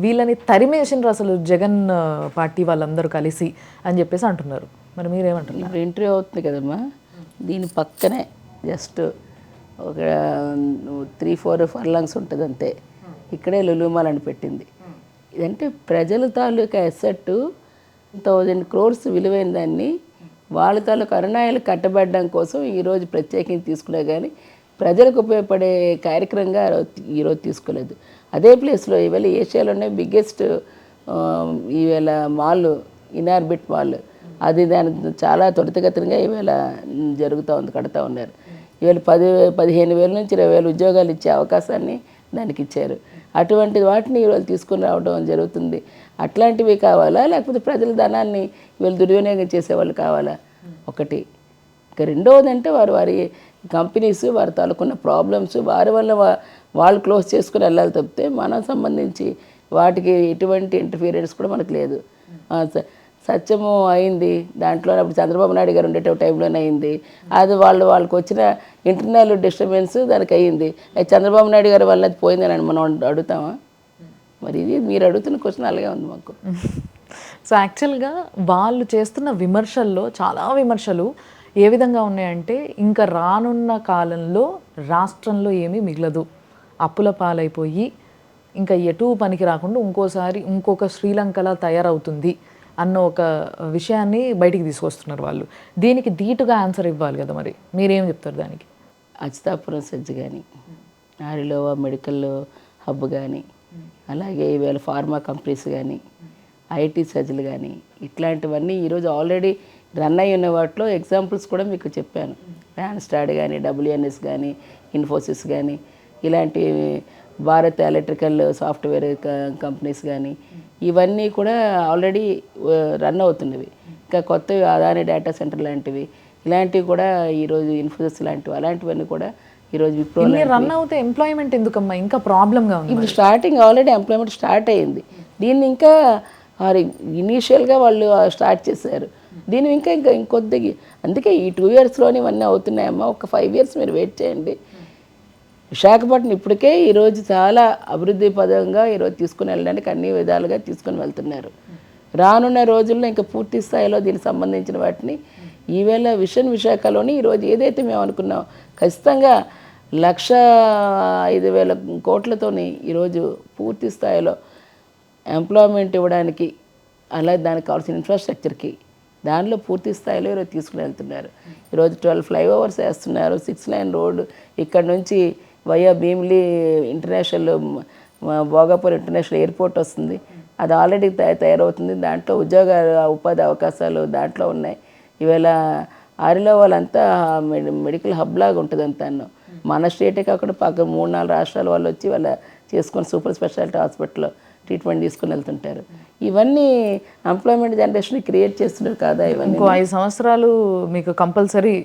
వీళ్ళని తరిమేసినారు అసలు జగన్ పార్టీ వాళ్ళందరూ కలిసి అని చెప్పేసి అంటున్నారు. మరి మీరేమంటారు? ఇప్పుడు ఇంటర్వ్యూ అవుతుంది కదమ్మా, దీని పక్కనే జస్ట్ ఒక 3-4 ఫర్లాంగ్స్ ఉంటుంది అంతే. ఇక్కడే లులు మాల్ అని పెట్టింది. ఇదంటే ప్రజల తాలూకా ఎసెట్ 1000 crores విలువైన దాన్ని వాళ్ళ తాలూకా అరుణాయాలు కట్టబెట్టడం కోసం ఈరోజు ప్రత్యేకించి తీసుకున్నా కానీ ప్రజలకు ఉపయోగపడే కార్యక్రమంగా ఈరోజు తీసుకోలేదు. అదే ప్లేస్లో ఈవేళ ఏషియాలోనే బిగ్గెస్ట్ ఈవేళ మాల్ ఇనార్బిట్ మాల్, అది దాని చాలా త్వరితగతిగా ఈవేళ జరుగుతూ ఉంది, కడతా ఉన్నారు. ఈవేళ 15,000 నుంచి 20,000 ఉద్యోగాలు ఇచ్చే అవకాశాన్ని దానికి ఇచ్చారు. అటువంటి వాటిని ఈరోజు తీసుకుని రావడం జరుగుతుంది. అట్లాంటివి కావాలా, లేకపోతే ప్రజల ధనాన్ని వీళ్ళు దుర్వినియోగం చేసేవాళ్ళు కావాలా? ఒకటి. ఇక రెండవది అంటే వారి కంపెనీస్ వారి తాలూకున్న ప్రాబ్లమ్స్ వారి వల్ల వాళ్ళు క్లోజ్ చేసుకుని వెళ్ళాలి తప్పితే మనం సంబంధించి వాటికి ఎటువంటి ఇంటర్ఫీరెన్స్ కూడా మనకు లేదు. సత్యము అయింది దాంట్లో, అప్పుడు చంద్రబాబు నాయుడు గారు ఉండే టైంలోనే అయింది. అది వాళ్ళకి వచ్చిన ఇంటర్నల్ డిస్టర్బెన్స్ దానికి అయ్యింది. అది చంద్రబాబు నాయుడు గారి వల్ల అది పోయిందని మనం అడుగుతామా? మరి ఇది మీరు అడుగుతున్న క్వశ్చన్ అలాగే ఉంది మాకు. సో యాక్చువల్గా వాళ్ళు చేస్తున్న విమర్శల్లో చాలా విమర్శలు ఏ విధంగా ఉన్నాయంటే, ఇంకా రానున్న కాలంలో రాష్ట్రంలో ఏమీ మిగలదు, అప్పుల పాలైపోయి ఇంకా ఎటు పనికి రాకుండా ఇంకొక శ్రీలంకలా తయారవుతుంది అన్న ఒక విషయాన్ని బయటికి తీసుకొస్తున్నారు వాళ్ళు. దీనికి ధీటుగా ఆన్సర్ ఇవ్వాలి కదా, మరి మీరేం చెప్తారు దానికి? అచ్యుతాపురం సెజ్ కానీ, ఆరిలోవా మెడికల్ హబ్ కానీ, అలాగే ఈవేళ ఫార్మా కంపెనీస్ కానీ, ఐటీ సజ్జలు కానీ ఇట్లాంటివన్నీ ఈరోజు ఆల్రెడీ రన్ అయి ఉన్న వాటిలో ఎగ్జాంపుల్స్ కూడా మీకు చెప్పాను. ర్యాన్స్టాడ్ కానీ, డబ్ల్యూఎన్ఎస్ కానీ, ఇన్ఫోసిస్ కానీ, ఇలాంటి భారత్ ఎలక్ట్రికల్ సాఫ్ట్వేర్ కంపెనీస్ కానీ ఇవన్నీ కూడా ఆల్రెడీ రన్ అవుతున్నవి. ఇంకా కొత్తవి అదాని డేటా సెంటర్ లాంటివి ఇలాంటివి కూడా ఈరోజు ఇన్ఫోసిస్ లాంటివి అలాంటివన్నీ కూడా ఈరోజు విప్రో రన్ అవుతే ఎంప్లాయ్మెంట్ ఎందుకమ్మా ఇంకా ప్రాబ్లంగా ఉంది? ఇప్పుడు స్టార్టింగ్ ఆల్రెడీ ఎంప్లాయ్మెంట్ స్టార్ట్ అయ్యింది. దీన్ని ఇంకా ఇనీషియల్గా వాళ్ళు స్టార్ట్ చేశారు. దీన్ని ఇంకా ఇంకా ఇంకొద్దిగా అందుకే ఈ 2 ఇయర్స్లోనే ఇవన్నీ అవుతున్నాయమ్మా. ఒక 5 ఇయర్స్ మీరు వెయిట్ చేయండి. విశాఖపట్నం ఇప్పటికే ఈరోజు చాలా అభివృద్ధి పదంగా ఈరోజు తీసుకుని వెళ్ళడానికి అన్ని విధాలుగా తీసుకుని వెళ్తున్నారు. రానున్న రోజుల్లో ఇంకా పూర్తి స్థాయిలో దీనికి సంబంధించిన వాటిని ఈవేళ విశాఖలోని ఈరోజు ఏదైతే మేము అనుకున్నాం ఖచ్చితంగా 1,05,000 కోట్లతోని ఈరోజు పూర్తి స్థాయిలో ఎంప్లాయ్మెంట్ ఇవ్వడానికి అలాగే దానికి కావాల్సిన ఇన్ఫ్రాస్ట్రక్చర్కి దానిలో పూర్తి స్థాయిలో ఈరోజు తీసుకుని వెళ్తున్నారు. ఈరోజు 12 ఫ్లైఓవర్స్ వేస్తున్నారు. 6 లైన్ రోడ్డు ఇక్కడ నుంచి via Bheemili international Bhogapuram international airport వస్తుంది. అది ఆల్రెడీ తయారవుతుంది. దాంట్లో ఉపాధి అవకాశాలు దాంట్లో ఉన్నాయి. ఈవేళ ఆరిలో వాళ్ళంతా మెడికల్ హబ్ లాగా ఉంటుంది అంతా. మన స్టేటే కాకుండా పక్క 3-4 రాష్ట్రాల వాళ్ళు వచ్చి వాళ్ళ చేసుకొని సూపర్ స్పెషాలిటీ హాస్పిటల్లో ట్రీట్మెంట్ తీసుకుని వెళ్తుంటారు. ఇవన్నీ ఎంప్లాయ్మెంట్ జనరేషన్ క్రియేట్ చేస్తున్నారు కదా. ఇవన్నీ ఇంకో 5 సంవత్సరాలు మీకు కంపల్సరీ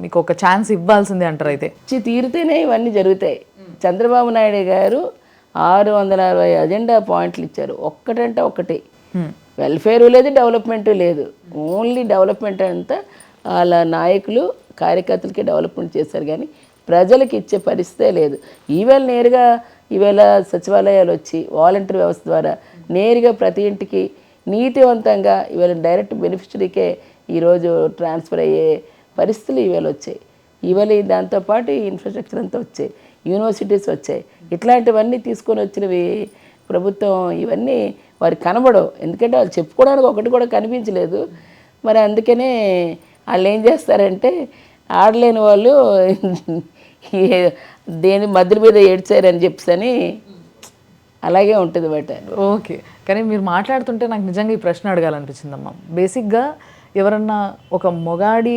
మీకు ఒక ఛాన్స్ ఇవ్వాల్సిందే అంటారు. అయితే తీరితేనే ఇవన్నీ జరుగుతాయి. చంద్రబాబు నాయుడు గారు 660 అజెండా పాయింట్లు ఇచ్చారు. ఒక్కటంటే ఒకటి వెల్ఫేర్ లేదు, డెవలప్మెంట్ లేదు. ఓన్లీ డెవలప్మెంట్ అంతా వాళ్ళ నాయకులు కార్యకర్తలకి డెవలప్మెంట్ చేశారు కానీ ప్రజలకు ఇచ్చే పరిస్థితే లేదు. ఈవేళ సచివాలయాలు వచ్చి వాలంటీర్ వ్యవస్థ ద్వారా నేరుగా ప్రతి ఇంటికి నీతివంతంగా ఈవేళ డైరెక్ట్ బెనిఫిషరీకే ఈరోజు ట్రాన్స్ఫర్ అయ్యే పరిస్థితులు ఈవేళ వచ్చాయి. ఈవేళ దాంతోపాటు ఇన్ఫ్రాస్ట్రక్చర్ అంతా వచ్చాయి, యూనివర్సిటీస్ వచ్చాయి. ఇట్లాంటివన్నీ తీసుకొని వచ్చినవి ప్రభుత్వం ఇవన్నీ వారికి కనబడవు. ఎందుకంటే వాళ్ళు చెప్పుకోవడానికి ఒకటి కూడా కనిపించలేదు. మరి అందుకనే వాళ్ళు ఏం చేస్తారంటే ఆడలేని వాళ్ళు దేని మధ్య మీద ఏడ్చారని చెప్పని అలాగే ఉంటుంది బట్. ఓకే, కానీ మీరు మాట్లాడుతుంటే నాకు నిజంగా ఈ ప్రశ్న అడగాలనిపించిందమ్మా. బేసిక్గా ఎవరన్నా ఒక మొగాడి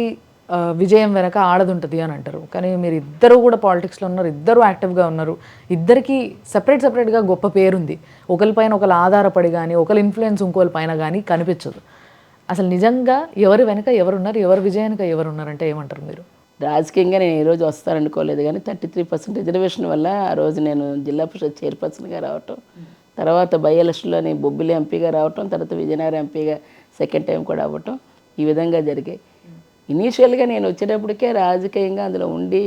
విజయం వెనక ఆడదుంటుంది అని అంటారు. కానీ మీరు ఇద్దరు కూడా పాలిటిక్స్లో ఉన్నారు, ఇద్దరు యాక్టివ్గా ఉన్నారు. ఇద్దరికి సపరేట్గా గొప్ప పేరుంది. ఒకరిపైన ఒకరు ఆధారపడి కానీ ఒకరి ఇన్ఫ్లుయెన్స్ ఇంకోరి పైన కానీ కనిపించదు. అసలు నిజంగా ఎవరి వెనక ఎవరున్నారు, ఎవరి విజయానిక ఎవరున్నారంటే ఏమంటారు మీరు? రాజకీయంగా నేను ఈరోజు వస్తాననుకోలేదు కానీ 33% రిజర్వేషన్ వల్ల ఆ రోజు నేను జిల్లా పరిషత్ చైర్పర్సన్గా రావటం, తర్వాత బై ఎలక్షన్లోని బొబ్బిలి ఎంపీగా రావటం, తర్వాత విజయనగరం ఎంపీగా సెకండ్ టైం కూడా అవ్వటం ఈ విధంగా జరిగాయి. ఇనీషియల్గా నేను వచ్చేటప్పటికే రాజకీయంగా అందులో ఉండి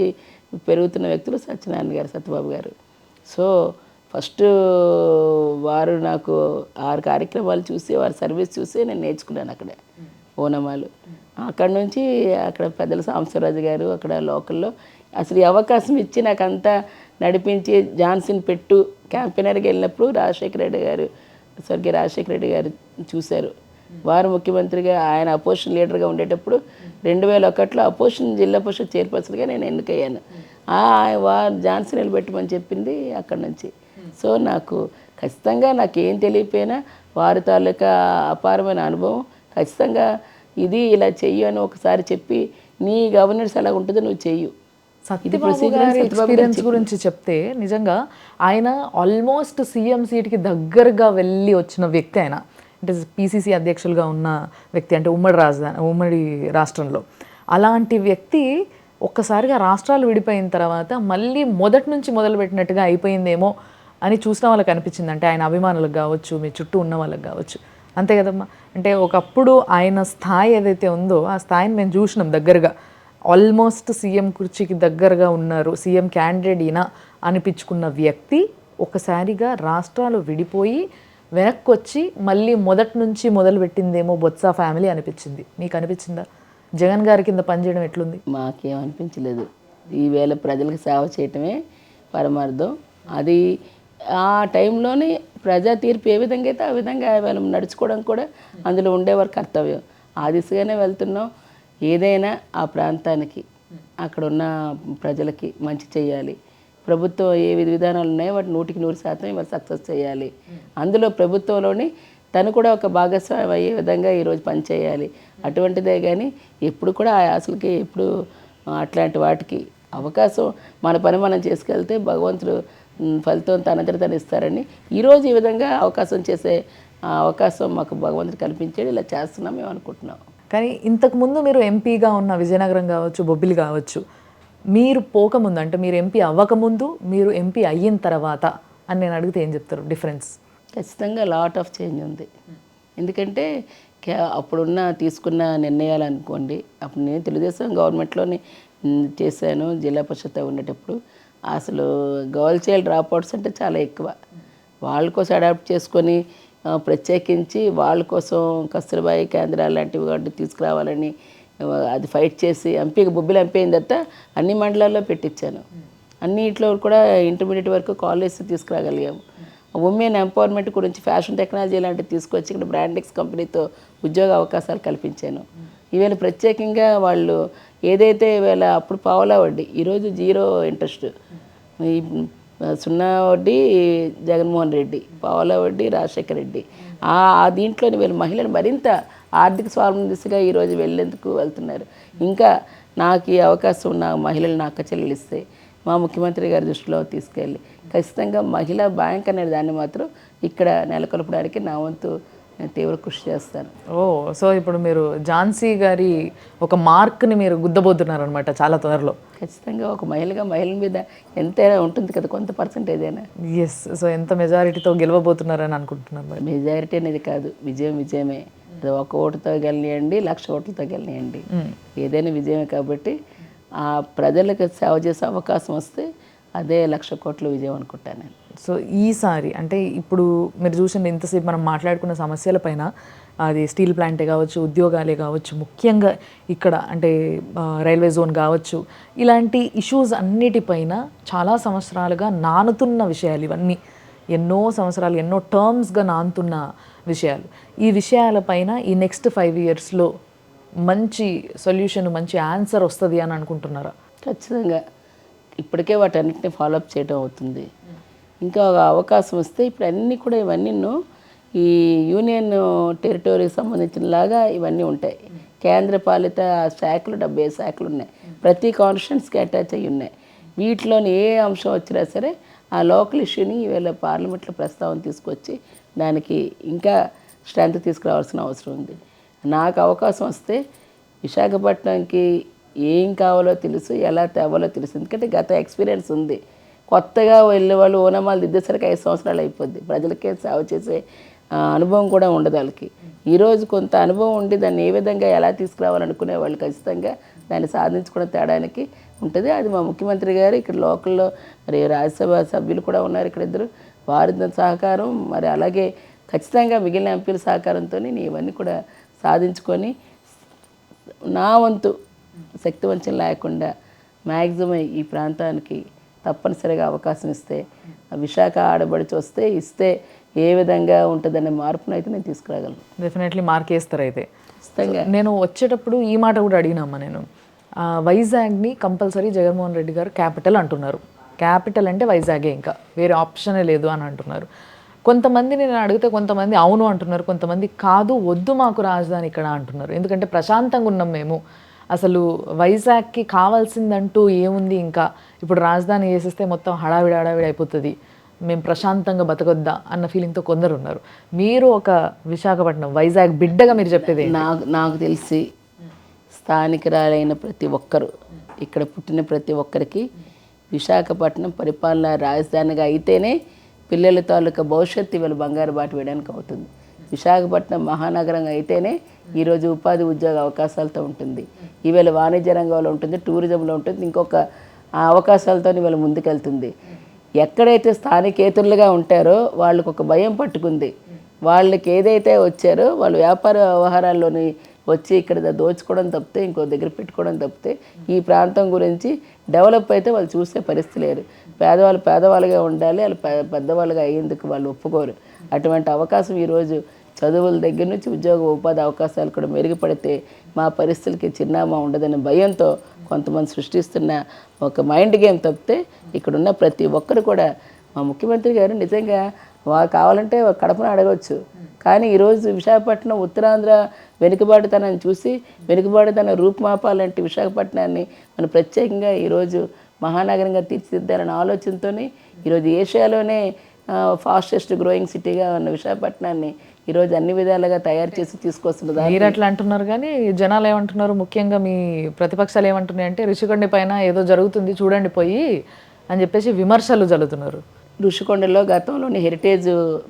పెరుగుతున్న వ్యక్తులు సత్యబాబు గారు. సో ఫస్ట్ వారు నాకు 6 కార్యక్రమాలు చూసి వారి సర్వీస్ చూసి నేను నేర్చుకున్నాను అక్కడ ఓనమాలు. అక్కడ నుంచి అక్కడ పెద్దల సాంబశివరాజు గారు అక్కడ లోకల్లో అసలు ఈ అవకాశం ఇచ్చి నాకు అంతా నడిపించి జాన్సన్ పెట్టు క్యాంపెయినర్కి వెళ్ళినప్పుడు రాజశేఖర రెడ్డి గారు చూశారు. వారు ముఖ్యమంత్రిగా ఆయన అపోజిషన్ లీడర్గా ఉండేటప్పుడు 2001లో అపోజిషన్ జిల్లా పరిషత్ చైర్పర్సన్గా నేను ఎన్నికయ్యాను. వారు జాన్సన్ నిలబెట్టమని చెప్పింది అక్కడ నుంచి. సో నాకు ఖచ్చితంగా నాకేం తెలియపోయినా వారి తాలూకా అపారమైన అనుభవం ఖచ్చితంగా ఇది ఇలా చెయ్యి అని ఒకసారి చెప్పి నీ గవర్నెన్స్ ఎలా ఉంటుందో నువ్వు చెయ్యు. సత్యబాబు గారి ఎక్స్పీరియన్స్ గురించి చెప్తే నిజంగా ఆయన ఆల్మోస్ట్ సీఎం సీట్కి దగ్గరగా వెళ్ళి వచ్చిన వ్యక్తి. ఆయన అంటే పీసీసీ అధ్యక్షులుగా ఉన్న వ్యక్తి, అంటే ఉమ్మడి రాష్ట్రంలో. అలాంటి వ్యక్తి ఒక్కసారిగా రాష్ట్రాలు విడిపోయిన తర్వాత మళ్ళీ మొదటి నుంచి మొదలుపెట్టినట్టుగా అయిపోయిందేమో అని చూసిన వాళ్ళకి అనిపించింది. అంటే ఆయన అభిమానులకు కావచ్చు, మీ చుట్టూ ఉన్న వాళ్ళకి కావచ్చు, అంతే కదమ్మా. అంటే ఒకప్పుడు ఆయన స్థాయి ఏదైతే ఉందో ఆ స్థాయిని మేము చూసినాం దగ్గరగా. ఆల్మోస్ట్ సీఎం కుర్చీకి దగ్గరగా ఉన్నారు, సీఎం క్యాండిడేట్ ఈయన అనిపించుకున్న వ్యక్తి ఒకసారిగా రాష్ట్రాలు విడిపోయి వెనక్కి వచ్చి మళ్ళీ మొదటి నుంచి మొదలుపెట్టిందేమో బొత్స ఫ్యామిలీ అనిపించింది. మీకు అనిపించిందా? జగన్ గారి కింద పనిచేయడం ఎట్లుంది? మాకేమనిపించలేదు. ఈవేళ ప్రజలకు సేవ చేయటమే పరమార్థం. అది ఆ టైంలోనే ప్రజా తీర్పు ఏ విధంగా అయితే ఆ విధంగా వాళ్ళు నడుచుకోవడం కూడా అందులో ఉండేవారు కర్తవ్యం. ఆ దిశగానే వెళ్తున్నాం. ఏదైనా ఆ ప్రాంతానికి అక్కడ ఉన్న ప్రజలకి మంచి చేయాలి. ప్రభుత్వం ఏ విధానాలు ఉన్నాయో వాటి 100% ఇవాళ సక్సెస్ చేయాలి. అందులో ప్రభుత్వంలోని తను కూడా ఒక భాగస్వామి అయ్యే విధంగా ఈరోజు పనిచేయాలి. అటువంటిదే కానీ ఎప్పుడు కూడా ఆ ఆశలకి ఎప్పుడు అట్లాంటి వాటికి అవకాశం మన పని మనం చేసుకెళ్తే భగవంతుడు ఫలితం తనంతట తను ఇస్తారని ఈరోజు ఈ విధంగా అవకాశం చేసే అవకాశం మాకు భగవంతుడు కల్పించాడు. ఇలా చేస్తున్నాం మేము అనుకుంటున్నాం. కానీ ఇంతకుముందు మీరు ఎంపీగా ఉన్న విజయనగరం కావచ్చు, బొబ్బిలి కావచ్చు, మీరు పోకముందు అంటే మీరు ఎంపీ అవ్వకముందు, మీరు ఎంపీ అయిన తర్వాత అని నేను అడిగితే ఏం చెప్తారు డిఫరెన్స్? ఖచ్చితంగా లాట్ ఆఫ్ చేంజ్ ఉంది. ఎందుకంటే అప్పుడున్న తీసుకున్న నిర్ణయాలు అనుకోండి, అప్పుడు నేను తెలుగుదేశం గవర్నమెంట్లోనే చేశాను. జిల్లా పరిషత్ ఉండేటప్పుడు అసలు గర్ల్ చైల్డ్ డ్రాప్అవుట్స్ అంటే చాలా ఎక్కువ. వాళ్ళ కోసం అడాప్ట్ చేసుకొని ప్రత్యేకించి వాళ్ళ కోసం కస్తూర్బాయి కేంద్రాలు లాంటివి వాటిని తీసుకురావాలని అది ఫైట్ చేసి ఎంపీకి బొబ్బిలి ఎంపీ అయిన తర్వాత అన్ని మండలాల్లో పెట్టించాను. అన్నిట్లో కూడా ఇంటర్మీడియట్ వరకు కాలేజ్ తీసుకురాగలిగాము. ఉమెన్ ఎంపవర్మెంట్ గురించి ఫ్యాషన్ టెక్నాలజీ లాంటివి తీసుకొచ్చి ఇక్కడ బ్రాండెక్స్ కంపెనీతో ఉద్యోగ అవకాశాలు కల్పించాను. ఈవేళ ప్రత్యేకంగా వాళ్ళు ఏదైతే ఈవేళ అప్పుడు పావలా వడ్డీ, ఈరోజు 0 ఇంట్రెస్ట్, ఈ 0 వడ్డీ జగన్మోహన్ రెడ్డి, పావలా వడ్డీ రాజశేఖర రెడ్డి, ఆ దీంట్లోని వీళ్ళు మహిళలు మరింత ఆర్థిక స్వావలంబన దిశగా ఈరోజు వెళ్ళేందుకు వెళ్తున్నారు. ఇంకా నాకు ఈ అవకాశం ఉన్న మహిళలు నా అక్క చెల్లెలు ఇస్తే మా ముఖ్యమంత్రి గారి దృష్టిలో తీసుకెళ్ళి ఖచ్చితంగా మహిళా బ్యాంక్ అనే దాన్ని మాత్రం ఇక్కడ నెలకొల్పడానికి నా వంతు తీవ్ర కృషి చేస్తాను. సో ఇప్పుడు మీరు ఝాన్సీ గారి ఒక మార్క్ని మీరు గుద్దబోతున్నారనమాట చాలా త్వరలో. ఖచ్చితంగా ఒక మహిళగా మహిళల మీద ఎంతైనా ఉంటుంది కదా, కొంత పర్సెంటేజ్ అయినా. ఎస్. సో ఎంత మెజారిటీతో గెలవబోతున్నారని అనుకుంటున్నారు మరి? మెజారిటీ అనేది కాదు, విజయం విజయమే. అది 1 ఓటుతో గెలనియండి, 1,00,000 ఓట్లతో గెలనియండి, ఏదైనా విజయమే. కాబట్టి ఆ ప్రజలకు సేవ చేసే అవకాశం వస్తే అదే 1,00,000 కోట్ల విజయం అనుకుంటాను నేను. సో ఈసారి అంటే ఇప్పుడు మీరు చూసిన ఇంతసేపు మనం మాట్లాడుకున్న సమస్యలపైన, అది స్టీల్ ప్లాంటే కావచ్చు, ఉద్యోగాలే కావచ్చు, ముఖ్యంగా ఇక్కడ అంటే రైల్వే జోన్ కావచ్చు, ఇలాంటి ఇష్యూస్ అన్నిటిపైన చాలా సంవత్సరాలుగా నానుతున్న విషయాలు ఇవన్నీ. ఎన్నో సంవత్సరాలు ఎన్నో టర్మ్స్గా నానుతున్న విషయాలు. ఈ విషయాలపైన ఈ నెక్స్ట్ 5 ఇయర్స్లో మంచి సొల్యూషన్, మంచి ఆన్సర్ వస్తుంది అని అనుకుంటున్నారా? ఖచ్చితంగా. ఇప్పటికే వాటన్నిటిని ఫాలోఅప్ చేయడం అవుతుంది. ఇంకా ఒక అవకాశం వస్తే ఇప్పుడు అన్నీ కూడా ఇవన్నీ ఈ యూనియన్ టెరిటరీకి సంబంధించినలాగా ఇవన్నీ ఉంటాయి. కేంద్ర పాలిత శాఖలు 75 శాఖలు ఉన్నాయి. ప్రతి కాన్స్టిట్యున్సీకి అటాచ్ అయ్యి ఉన్నాయి. వీటిలోని ఏ అంశం వచ్చినా సరే ఆ లోకల్ ఇష్యూని ఈవేళ పార్లమెంట్లో ప్రస్తావన తీసుకొచ్చి దానికి ఇంకా స్ట్రెంత్ తీసుకురావాల్సిన అవసరం ఉంది. నాకు అవకాశం వస్తే విశాఖపట్నంకి ఏం కావాలో తెలుసు, ఎలా తేవాలో తెలుసు. ఎందుకంటే గత ఎక్స్పీరియన్స్ ఉంది. కొత్తగా వెళ్ళే వాళ్ళు ఓనమాలు దిద్దేసరికి 5 సంవత్సరాలు అయిపోద్ది. ప్రజలకే సేవ చేసే అనుభవం కూడా ఉండదు వాళ్ళకి. ఈరోజు కొంత అనుభవం ఉండి దాన్ని ఏ విధంగా ఎలా తీసుకురావాలనుకునే వాళ్ళు ఖచ్చితంగా దాన్ని సాధించుకోవడం తేడానికి ఉంటుంది. అది మా ముఖ్యమంత్రి గారు ఇక్కడ లోకల్లో మరి రాజ్యసభ సభ్యులు కూడా ఉన్నారు ఇక్కడ 2, వారి సహకారం, మరి అలాగే ఖచ్చితంగా మిగిలిన ఎంపీల సహకారంతో నేను ఇవన్నీ కూడా సాధించుకొని నా వంతు శక్తివంచన లేకుండా మ్యాక్సిమం ఈ ప్రాంతానికి తప్పనిసరిగా అవకాశం ఇస్తే, విశాఖ ఆడబడిచి వస్తే ఇస్తే ఏ విధంగా ఉంటుందనే మార్పును అయితే నేను తీసుకురాగలను. డెఫినెట్లీ మార్క్ వేస్తారు అయితే. ఖచ్చితంగా. నేను వచ్చేటప్పుడు ఈ మాట కూడా అడిగినామ్మా నేను, వైజాగ్ని కంపల్సరీ జగన్మోహన్ రెడ్డి గారు క్యాపిటల్ అంటున్నారు. క్యాపిటల్ అంటే వైజాగే, ఇంకా వేరే ఆప్షనే లేదు అని అంటున్నారు. కొంతమంది నేను అడిగితే కొంతమంది అవును అంటున్నారు, కొంతమంది కాదు వద్దు మాకు రాజధాని ఇక్కడ అంటున్నారు. ఎందుకంటే ప్రశాంతంగా ఉన్నాం మేము, అసలు వైజాగ్కి కావాల్సిందంటూ ఏముంది, ఇంకా ఇప్పుడు రాజధాని చేసేస్తే మొత్తం హడావిడి అయిపోతుంది, మేము ప్రశాంతంగా బతకొద్దా అన్న ఫీలింగ్తో కొందరు ఉన్నారు. మీరు ఒక విశాఖపట్నం వైజాగ్ బిడ్డగా మీరు చెప్పేది? నాకు తెలిసి స్థానికురాలైన ప్రతి ఒక్కరు, ఇక్కడ పుట్టిన ప్రతి ఒక్కరికి విశాఖపట్నం పరిపాలన రాజధానిగా అయితేనే పిల్లల తాలూకా భవిష్యత్తు ఇవాళ బంగారు బాట వేయడానికి అవుతుంది. విశాఖపట్నం మహానగరంగా అయితేనే ఈరోజు ఉపాధి ఉద్యోగ అవకాశాలతో ఉంటుంది, ఈవేళ వాణిజ్య రంగంలో ఉంటుంది, టూరిజంలో ఉంటుంది, ఇంకొక అవకాశాలతో ఇవాళ ముందుకెళ్తుంది. ఎక్కడైతే స్థానికేతరులుగా ఉంటారో వాళ్ళకు ఒక భయం పట్టుకుంది. వాళ్ళకి ఏదైతే వచ్చారో వాళ్ళు వ్యాపార వ్యవహారాల్లోని వచ్చి ఇక్కడ దోచుకోవడం తప్పితే, ఇంకో దగ్గర పెట్టుకోవడం తప్పితే ఈ ప్రాంతం గురించి డెవలప్ అయితే వాళ్ళు చూసే పరిస్థితి లేరు. పేదవాళ్ళు పేదవాళ్ళుగా ఉండాలి, వాళ్ళు పెద్దవాళ్ళుగా అయ్యేందుకు వాళ్ళు ఒప్పుకోరు. అటువంటి అవకాశం ఈరోజు చదువుల దగ్గర నుంచి ఉద్యోగ ఉపాధి అవకాశాలు కూడా మెరుగుపడితే మా పరిస్థితులకి చిరునామా ఉండదనే భయంతో కొంతమంది సృష్టిస్తున్న ఒక మైండ్ గేమ్ తప్పితే ఇక్కడున్న ప్రతి ఒక్కరు కూడా మా ముఖ్యమంత్రి గారు నిజంగా కావాలంటే కడపను అడగవచ్చు, కానీ ఈరోజు విశాఖపట్నం ఉత్తరాంధ్ర వెనుకబాటుతనాన్ని చూసి వెనుకబాటుతనం రూపుమాపాలంటే విశాఖపట్నాన్ని మనం ప్రత్యేకంగా ఈరోజు మహానగరంగా తీర్చిదిద్దాలనే ఆలోచనతోనే ఈరోజు ఏషియాలోనే ఫాస్టెస్ట్ గ్రోయింగ్ సిటీగా ఉన్న విశాఖపట్నాన్ని ఈరోజు అన్ని విధాలుగా తయారు చేసి తీసుకొస్తున్నది. మీరు అట్లా అంటున్నారు కానీ జనాలు ఏమంటున్నారు, ముఖ్యంగా మీ ప్రతిపక్షాలు ఏమంటున్నాయి అంటే ఋషికొండ పైన ఏదో జరుగుతుంది చూడండి పోయి అని చెప్పేసి విమర్శలు జరుగుతున్నారు. ఋషికొండలో గతంలోని హెరిటేజ్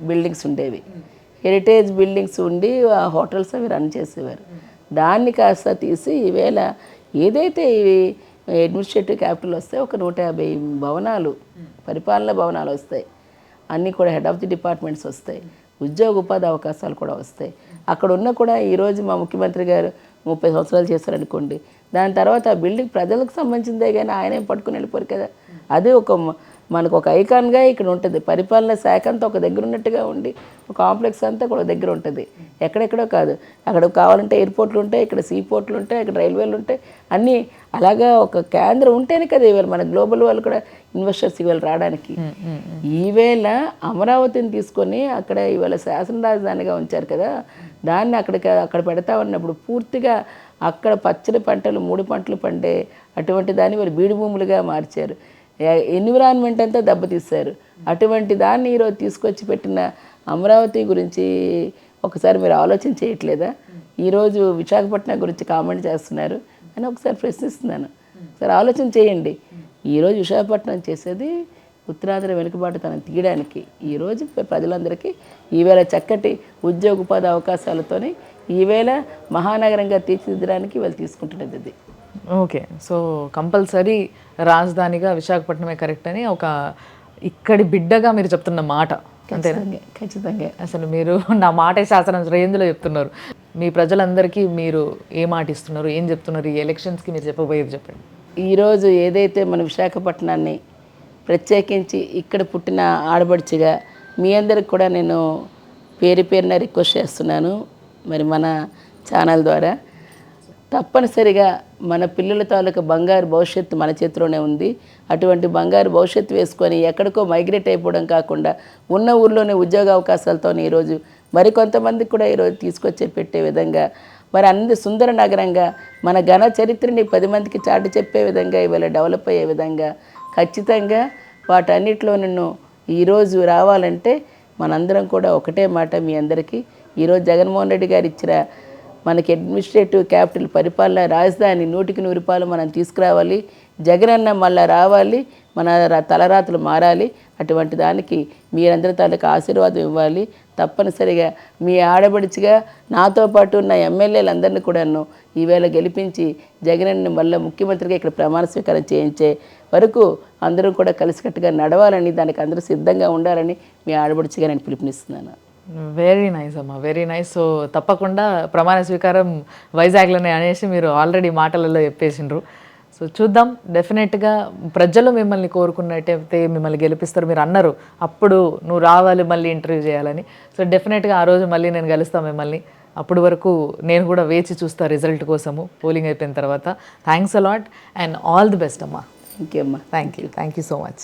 బిల్డింగ్స్ ఉండేవి. హెరిటేజ్ బిల్డింగ్స్ ఉండి ఆ హోటల్స్ అవి రన్ చేసేవారు. దాన్ని కాస్త తీసి ఈవేళ ఏదైతే ఇవి అడ్మినిస్ట్రేటివ్ క్యాపిటల్ వస్తే ఒక 150 భవనాలు, పరిపాలనా భవనాలు వస్తాయి. అన్నీ కూడా హెడ్ ఆఫ్ ది డిపార్ట్మెంట్స్ వస్తాయి. ఉద్యోగ ఉపాధి అవకాశాలు కూడా వస్తాయి. అక్కడ ఉన్న కూడా ఈరోజు మా ముఖ్యమంత్రి గారు 30 సంవత్సరాలు చేశారనుకోండి, దాని తర్వాత ఆ బిల్డింగ్ ప్రజలకు సంబంధించిందే కానీ ఆయనే పట్టుకుని వెళ్ళిపోరు కదా. అది మనకు ఒక ఐకాన్గా ఇక్కడ ఉంటుంది. పరిపాలన శాఖ అంతా ఒక దగ్గర ఉన్నట్టుగా ఉండి ఒక కాంప్లెక్స్ అంతా కూడా దగ్గర ఉంటుంది, ఎక్కడెక్కడో కాదు. అక్కడ కావాలంటే ఎయిర్పోర్ట్లు ఉంటాయి, ఇక్కడ సీ పోర్ట్లు ఉంటాయి, ఇక్కడ రైల్వేలు ఉంటాయి, అన్నీ అలాగా ఒక కేంద్రం ఉంటేనే కదా ఇవాళ మన గ్లోబల్ వాళ్ళు కూడా ఇన్వెస్టర్స్ ఇవాళ రావడానికి. ఈవేళ అమరావతిని తీసుకొని అక్కడ ఇవాళ శాసన రాజధానిగా ఉంచారు కదా, దాన్ని అక్కడ పెడతా ఉన్నప్పుడు పూర్తిగా అక్కడ పచ్చడి పంటలు 3 పంటలు పండే అటువంటి దాన్ని వాళ్ళు బీడు భూములుగా మార్చారు. ఎన్విరాన్మెంట్ అంతా దెబ్బతీశారు. అటువంటి దాన్ని ఈరోజు తీసుకొచ్చి పెట్టిన అమరావతి గురించి ఒకసారి మీరు ఆలోచన చేయట్లేదా? ఈరోజు విశాఖపట్నం గురించి కామెంట్ చేస్తున్నారు అని ఒకసారి ప్రశ్నిస్తున్నాను. ఒకసారి ఆలోచన చేయండి. ఈరోజు విశాఖపట్నం చేసేది ఉత్తరాంధ్ర వెనుకబాటుతనం తీయడానికి. ఈరోజు ప్రజలందరికీ ఈవేళ చక్కటి ఉద్యోగ ఉపాధి అవకాశాలతోనే ఈవేళ మహానగరంగా తీర్చిదిద్దడానికి వాళ్ళు తీసుకుంటున్నది ఇది. ఓకే, సో కంపల్సరీ రాజధానిగా విశాఖపట్నమే కరెక్ట్ అని ఒక ఇక్కడి బిడ్డగా మీరు చెప్తున్న మాట అంతేనా? ఖచ్చితంగా. అసలు మీరు నా మాటే శాసనం రేంజ్లో చెప్తున్నారు. మీ ప్రజలందరికీ మీరు ఏ మాట ఇస్తున్నారు, ఏం చెప్తున్నారు? ఈ ఎలక్షన్స్కి మీరు చెప్పబోయేది చెప్పండి. ఈరోజు ఏదైతే మన విశాఖపట్నాన్ని ప్రత్యేకించి ఇక్కడ పుట్టిన ఆడబడుచుగా మీ అందరికి కూడా నేను పేరున రిక్వెస్ట్ చేస్తున్నాను. మరి మన ఛానల్ ద్వారా తప్పనిసరిగా మన పిల్లల తాలూకా బంగారు భవిష్యత్తు మన చేతిలోనే ఉంది. అటువంటి బంగారు భవిష్యత్తు వేసుకొని ఎక్కడికో మైగ్రేట్ అయిపోవడం కాకుండా ఉన్న ఊర్లోనే ఉద్యోగ అవకాశాలతో ఈరోజు మరికొంతమందికి కూడా ఈరోజు తీసుకొచ్చి పెట్టే విధంగా, మరి అన్ని సుందర నగరంగా మన ఘన చరిత్రని 10 మందికి చాటి చెప్పే విధంగా ఇవాళ డెవలప్ అయ్యే విధంగా ఖచ్చితంగా వాటన్నిటిలో నిన్ను ఈరోజు రావాలంటే మనందరం కూడా ఒకటే మాట మీ అందరికీ. ఈరోజు జగన్మోహన్ రెడ్డి గారు ఇచ్చిన మనకి అడ్మినిస్ట్రేటివ్ క్యాపిటల్ పరిపాలన రాజధాని 100కి 100 రూపాయలు మనం తీసుకురావాలి. జగనన్న మళ్ళీ రావాలి, మన తలరాతులు మారాలి. అటువంటి దానికి మీరందరి తాలూకా ఆశీర్వాదం ఇవ్వాలి. తప్పనిసరిగా మీ ఆడబడిచిగా నాతో పాటు ఉన్న ఎమ్మెల్యేలందరినీ కూడాను ఈవేళ గెలిపించి జగనన్న మళ్ళీ ముఖ్యమంత్రిగా ఇక్కడ ప్రమాణ స్వీకారం చేయించే వరకు అందరం కూడా కలిసికట్టుగా నడవాలని, దానికి అందరూ సిద్ధంగా ఉండాలని మీ ఆడబడిచిగా నేను పిలుపునిస్తున్నాను. వెరీ నైస్ అమ్మా, వెరీ నైస్. సో తప్పకుండా ప్రమాణ స్వీకారం వైజాగ్లోనే అనేసి మీరు ఆల్రెడీ మాటలలో చెప్పేసిండ్రు. సో చూద్దాం, డెఫినెట్గా ప్రజలు మిమ్మల్ని కోరుకున్నట్టయితే మిమ్మల్ని గెలిపిస్తారు. మీరు అన్నారు అప్పుడు నువ్వు రావాలి మళ్ళీ ఇంటర్వ్యూ చేయాలని. సో డెఫినెట్గా ఆ రోజు మళ్ళీ నేను కలుస్తాను మిమ్మల్ని. అప్పటి వరకు నేను కూడా వేచి చూస్తాను రిజల్ట్ కోసము పోలింగ్ అయిపోయిన తర్వాత. Thanks a lot and all the best అమ్మా. థ్యాంక్ యూ అమ్మా. Thank you so much.